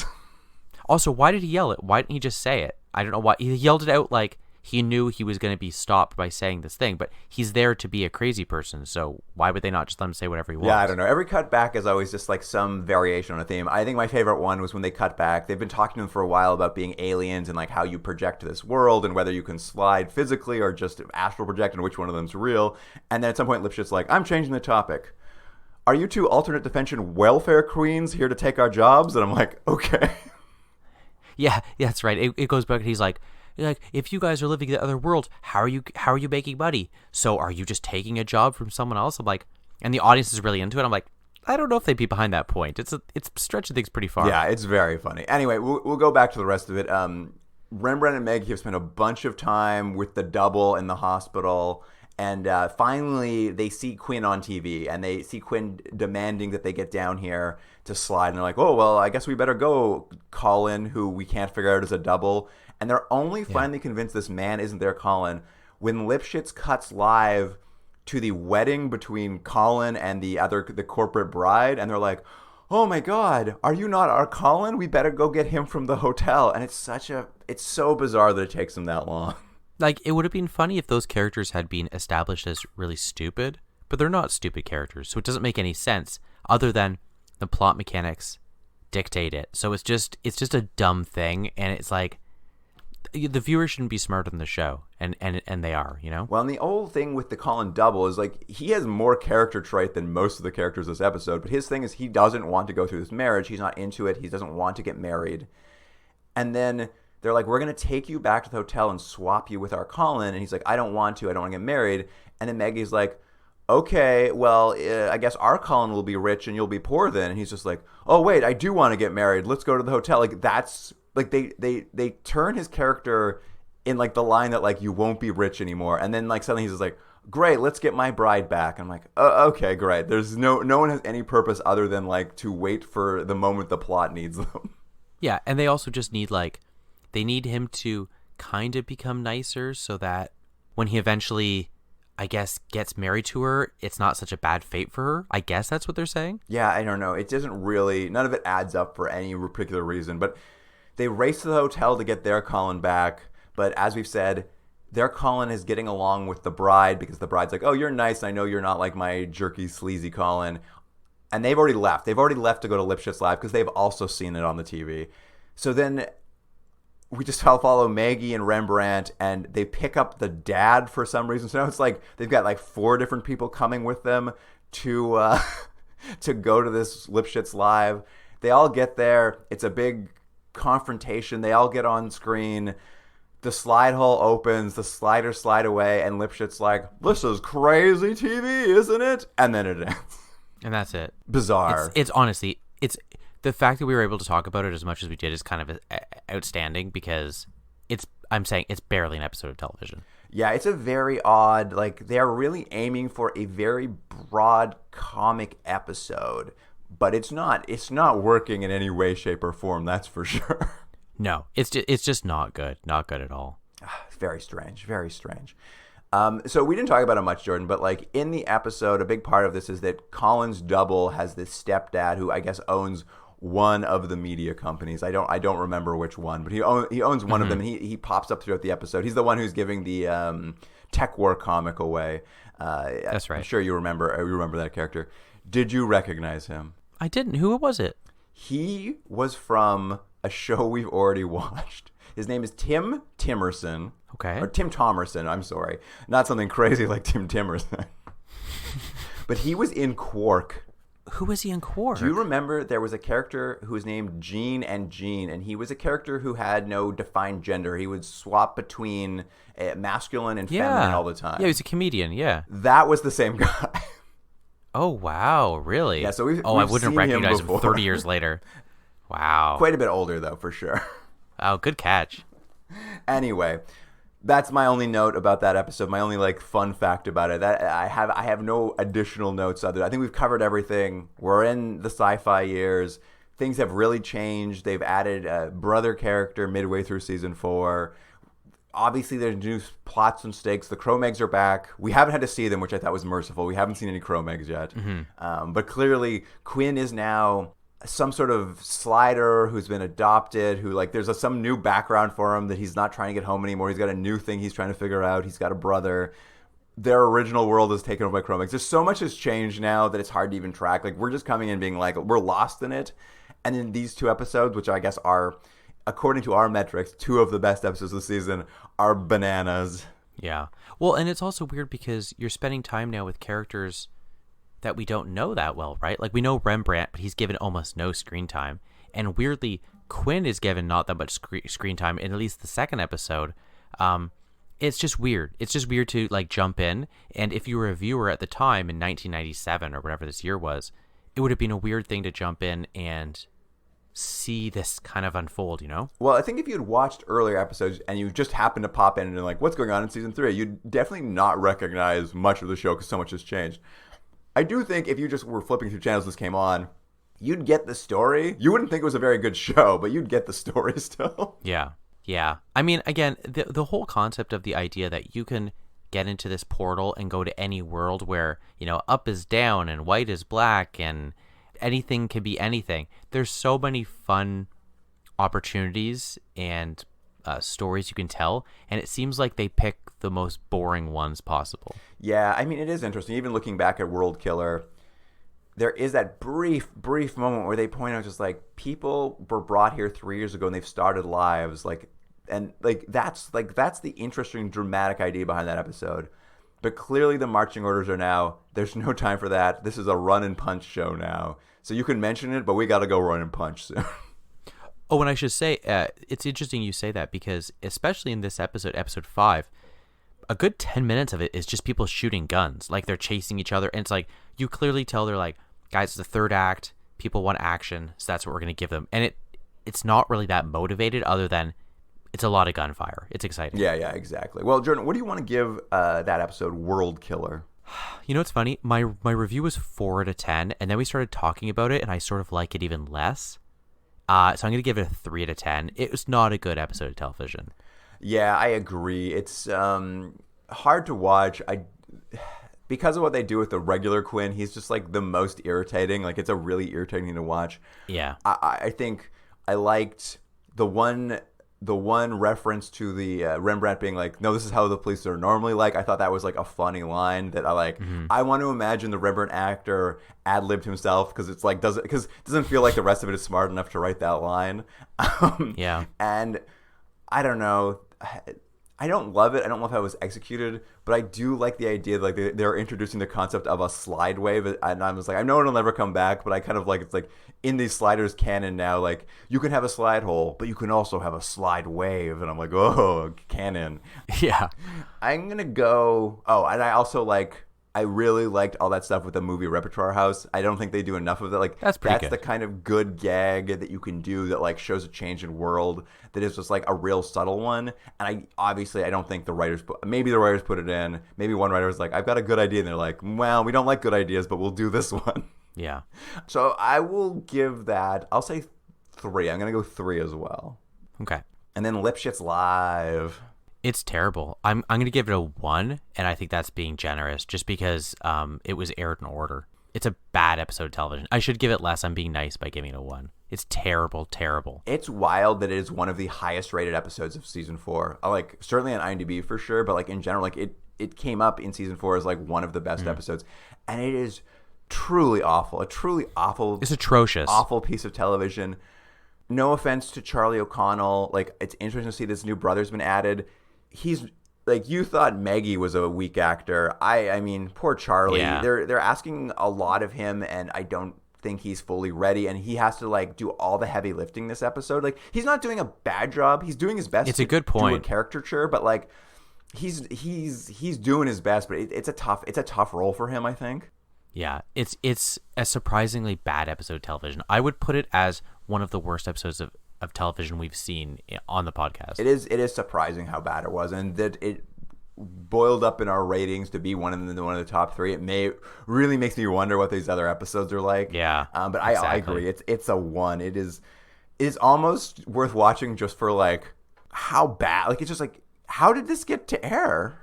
Also, why did he yell it? Why didn't he just say it? I don't know why he yelled it out. Like he knew he was going to be stopped by saying this thing, but he's there to be a crazy person, so why would they not just let him say whatever he wants?
Yeah, I don't know. Every cut back is always just like some variation on a theme. I think my favorite one was when they cut back. They've been talking to him for a while about being aliens and like how you project to this world and whether you can slide physically or just astral project and which one of them's real. And then at some point Lipschitz's like, I'm changing the topic. Are you two alternate dimension welfare queens here to take our jobs? And I'm like, okay.
Yeah, that's right. It goes back. He's like, if you guys are living in the other world, how are you making money? So are you just taking a job from someone else? I'm like, and the audience is really into it. I'm like, I don't know if they'd be behind that point. It's stretching things pretty far.
Yeah, it's very funny. Anyway, we'll go back to the rest of it. Rembrandt and Meg have spent a bunch of time with the double in the hospital. And finally, they see Quinn on TV, and they see Quinn demanding that they get down here to slide. And they're like, oh, well, I guess we better go Colin, who we can't figure out as a double. And they're only finally convinced this man isn't their Colin when Lipschitz cuts live to the wedding between Colin and the corporate bride. And they're like, oh, my God, are you not our Colin? We better go get him from the hotel. And it's so bizarre that it takes them that long.
Like, it would have been funny if those characters had been established as really stupid, but they're not stupid characters, so it doesn't make any sense other than the plot mechanics dictate it. So it's just a dumb thing, and it's like the viewer shouldn't be smarter than the show, and they are, Well,
and the old thing with the Colin double is like he has more character trait than most of the characters this episode, but his thing is he doesn't want to go through this marriage. He's not into it. He doesn't want to get married. And then they're like, we're going to take you back to the hotel and swap you with our Colin. And he's like, I don't want to get married. And then Maggie's like, okay, well, I guess our Colin will be rich and you'll be poor then. And he's just like, oh, wait, I do want to get married. Let's go to the hotel. Like, that's, like, they turn his character in, like, the line that, like, you won't be rich anymore. And then, like, suddenly he's just like, great, let's get my bride back. I'm like, okay, great. There's no one has any purpose other than, like, to wait for the moment the plot needs them.
Yeah, and they also just need, like, they need him to kind of become nicer so that when he eventually, I guess, gets married to her, it's not such a bad fate for her. I guess that's what they're saying.
Yeah, I don't know. It doesn't really, none of it adds up for any particular reason. But they race to the hotel to get their Colin back. But as we've said, their Colin is getting along with the bride because the bride's like, oh, you're nice. I know you're not like my jerky, sleazy Colin. And they've already left. They've already left to go to Lipschitz Live because they've also seen it on the TV. So then we just follow Maggie and Rembrandt, and they pick up the dad for some reason. So now it's like they've got like 4 different people coming with them to to go to this Lipschitz Live. They all get there. It's a big confrontation. They all get on screen. The slide hole opens, the sliders slide away, and Lipschitz like, this is crazy TV, isn't it? And then it ends.
And that's it.
Bizarre.
It's honestly, it's the fact that we were able to talk about it as much as we did is kind of outstanding because I'm saying it's barely an episode of television.
Yeah, it's a very odd, like, they're really aiming for a very broad comic episode, but it's not working in any way, shape, or form, that's for sure.
No, it's just not good. Not good at all.
Very strange. Very strange. So we didn't talk about it much, Jordan, but like in the episode, a big part of this is that Colin's double has this stepdad who I guess owns one of the media companies. I don't remember which one, but he owns one of them, and he pops up throughout the episode. He's the one who's giving the Tech War comic away.
That's right.
I'm sure you remember that character. Did you recognize him?
I didn't. Who was it?
He was from a show we've already watched. His name is Tim Timerson.
Okay.
Or Tim Thomerson, I'm sorry. Not something crazy like Tim Timerson. But he was in Quark.
Who was he in Quark?
Do you remember there was a character who was named Gene, and he was a character who had no defined gender. He would swap between masculine and feminine all the time.
Yeah, he was a comedian, yeah.
That was the same guy.
Oh, wow, really?
Yeah, so we've
I wouldn't have recognized him
before.
30 years later. Wow.
Quite a bit older, though, for sure.
Oh, good catch.
Anyway, that's my only note about that episode. My only like fun fact about it. That I have no additional notes other. I think we've covered everything. We're in the sci-fi years. Things have really changed. They've added a brother character midway through season 4. Obviously, there's new plots and stakes. The Cro-Mags are back. We haven't had to see them, which I thought was merciful. We haven't seen any Cro-Mags yet. But clearly, Quinn is now some sort of slider who's been adopted, who like there's some new background for him that he's not trying to get home anymore. He's got a new thing he's trying to figure out. He's got a brother. Their original world is taken over by Cro-Mags. There's so much has changed now that it's hard to even track. Like we're just coming in being like, we're lost in it. And in these 2 episodes, which I guess are, according to our metrics, 2 of the best episodes of the season, are bananas.
Yeah. Well, and it's also weird because you're spending time now with characters that we don't know that well, right? Like we know Rembrandt, but he's given almost no screen time. And weirdly, Quinn is given not that much screen time in at least the 2nd episode. It's just weird. It's just weird to like jump in. And if you were a viewer at the time in 1997 or whatever this year was, it would have been a weird thing to jump in and see this kind of unfold, you know?
Well, I think if you had watched earlier episodes and you just happened to pop in and like, what's going on in season 3, you'd definitely not recognize much of the show because so much has changed. I do think if you just were flipping through channels this came on, you'd get the story. You wouldn't think it was a very good show, but you'd get the story still.
Yeah. Yeah. I mean, again, the whole concept of the idea that you can get into this portal and go to any world where, you know, up is down and white is black and anything can be anything. There's so many fun opportunities and stories you can tell, and it seems like they pick the most boring ones possible.
Yeah, I mean, it is interesting. Even looking back at World Killer, there is that brief moment where they point out just like people were brought here 3 years ago and they've started lives that's the interesting dramatic idea behind that episode. But clearly the marching orders are now, there's no time for that. This is a run and punch show now. So you can mention it, but we got to go run and punch soon.
Oh, and I should say, it's interesting you say that because especially in this episode 5, a good 10 minutes of it is just people shooting guns. Like they're chasing each other. And it's like, you clearly tell they're like, guys, it's the third act. People want action. So that's what we're going to give them. And it's not really that motivated other than it's a lot of gunfire. It's exciting.
Yeah, exactly. Well, Jordan, what do you want to give that episode World Killer?
You know what's funny? My review was 4 out of 10. And then we started talking about it and I sort of like it even less. So I'm going to give it a 3 out of 10. It was not a good episode of television.
Yeah, I agree. It's hard to watch. Because of what they do with the regular Quinn, he's just like the most irritating. Like it's a really irritating to watch.
Yeah.
I think I liked the one reference to the Rembrandt being like, no, this is how the police are normally like. I thought that was like a funny line that I like. Mm-hmm. I want to imagine the Rembrandt actor ad-libbed himself because it's like it doesn't feel like the rest of it is smart enough to write that line.
Yeah.
And I don't know. I don't love it. I don't love how it was executed, but I do like the idea like they're introducing the concept of a slide wave, and I was like, I know it'll never come back, but I kind of like it's like in these sliders canon now, like you can have a slide hole, but you can also have a slide wave, and I'm like, oh, canon.
Yeah.
I'm gonna go. Oh, and I really liked all that stuff with the movie Repertoire House. I don't think they do enough of that. Like
that's pretty good.
The kind of good gag that you can do that like shows a change in world that is just like a real subtle one. And I don't think the writers maybe the writers put it in. Maybe one writer was like, I've got a good idea, and they're like, well, we don't like good ideas, but we'll do this one.
Yeah.
So I will give that. I'll say 3. I'm gonna go 3 as well.
Okay.
And then Lipschitz Live.
It's terrible. I'm going to give it a 1, and I think that's being generous just because it was aired in order. It's a bad episode of television. I should give it less. I'm being nice by giving it a 1. It's terrible, terrible.
It's wild that it is one of the highest rated episodes of season 4. Like certainly on IMDb for sure, but like in general, like it came up in season 4 as like one of the best episodes, and it is truly awful. A truly awful.
It's atrocious.
Awful piece of television. No offense to Charlie O'Connell. Like it's interesting to see this new brother's been added. He's like, you thought Maggie was a weak actor. I mean, poor Charlie.
Yeah.
They're asking a lot of him, and I don't think he's fully ready, and he has to like do all the heavy lifting this episode. Like he's not doing a bad job. He's doing his best.
It's a good point.
Do a caricature, but like he's doing his best. But it's a tough role for him, I think.
Yeah, it's a surprisingly bad episode of television. I would put it as one of the worst episodes of television we've seen on the podcast.
It is surprising how bad it was, and that it boiled up in our ratings to be one of the top 3. It really makes me wonder what these other episodes are like.
Yeah,
but
exactly.
I agree. It's a 1. It is almost worth watching just for like how bad. Like it's just like, how did this get to air?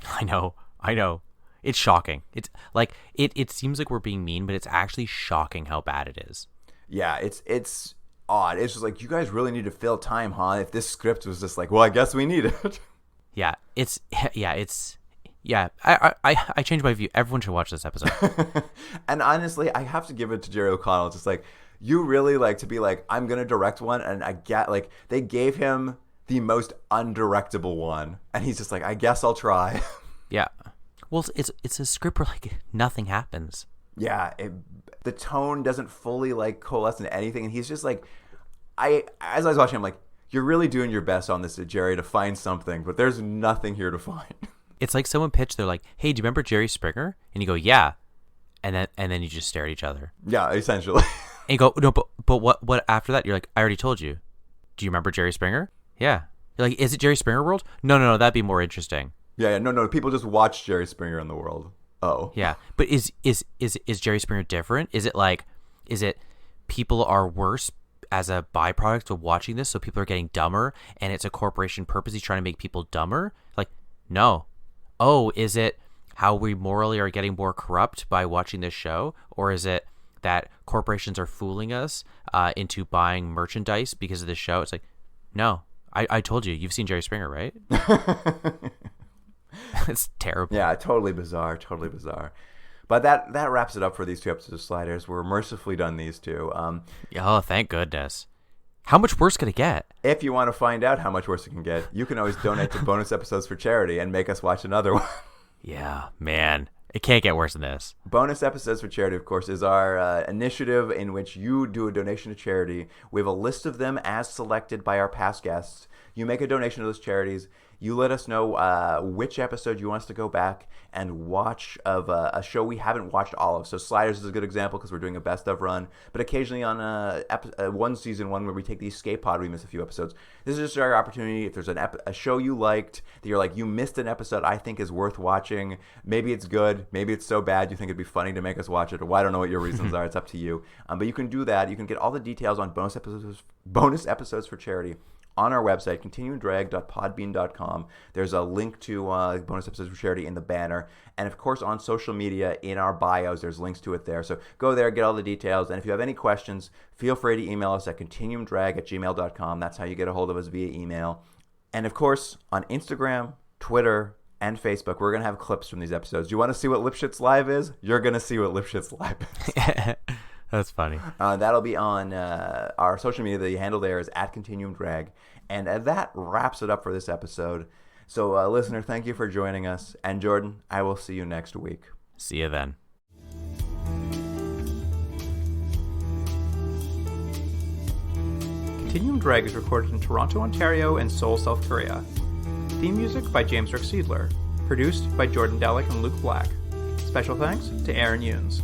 I know. It's shocking. It's like it seems like we're being mean, but it's actually shocking how bad it is.
Yeah, it's odd. It's just like, you guys really need to fill time, huh? If this script was just like, well, I guess we need it.
Yeah, I changed my view. Everyone should watch this episode.
And honestly, I have to give it to Jerry O'Connell. It's just like, you really like to be like, I'm gonna direct one, and I get like they gave him the most undirectable one, and he's just like, I guess I'll try.
Yeah. Well, it's a script where like nothing happens.
Yeah, the tone doesn't fully like coalesce into anything, and he's just like, as I was watching, I'm like, you're really doing your best on this, Jerry, to find something, but there's nothing here to find.
It's like someone pitched, they're like, hey, do you remember Jerry Springer? And you go, yeah, and then you just stare at each other.
Yeah, essentially.
And you go, no, but what after that? You're like, I already told you. Do you remember Jerry Springer? Yeah. You're like, is it Jerry Springer World? No, that'd be more interesting.
Yeah, no, people just watch Jerry Springer in the world. Oh.
Yeah, but is Jerry Springer different? Is it people are worse as a byproduct of watching this, so people are getting dumber, and it's a corporation purposely trying to make people dumber? Like, no. Oh, is it how we morally are getting more corrupt by watching this show, or is it that corporations are fooling us into buying merchandise because of this show? It's like, no. I told you. You've seen Jerry Springer, right? It's terrible.
Yeah, totally bizarre. But that wraps it up for these 2 episodes of Sliders. We're mercifully done these 2.
Oh, thank goodness. How much worse could it get?
If you want to find out how much worse it can get, you can always donate to bonus episodes for charity and make us watch another one.
Yeah, man. It can't get worse than this.
Bonus episodes for charity, of course, is our initiative in which you do a donation to charity. We have a list of them as selected by our past guests. You make a donation to those charities. You let us know which episode you want us to go back and watch of a show we haven't watched all of. So Sliders is a good example because we're doing a best of run. But occasionally on one season one where we take the escape pod, we miss a few episodes. This is just our opportunity. If there's a show you liked that you're like, you missed an episode I think is worth watching. Maybe it's good. Maybe it's so bad you think it'd be funny to make us watch it. Or I don't know what your reasons are. It's up to you. But you can do that. You can get all the details on bonus episodes for charity on our website, continuumdrag.podbean.com. There's a link to bonus episodes for charity in the banner. And of course, on social media, in our bios, there's links to it there. So go there, get all the details. And if you have any questions, feel free to email us at continuumdrag@gmail.com. That's how you get a hold of us via email. And of course, on Instagram, Twitter, and Facebook, we're going to have clips from these episodes. Do you want to see what Lipschitz Live is? You're going to see what Lipschitz Live is.
That's funny.
That'll be on our social media. The handle there is @continuumdrag. And that wraps it up for this episode. So, listener, thank you for joining us. And Jordan, I will see you next week.
See you then.
Continuum Drag is recorded in Toronto, Ontario, and Seoul, South Korea. Theme music by James Rick Seidler. Produced by Jordan Delic and Luke Black. Special thanks to Aaron Yunes.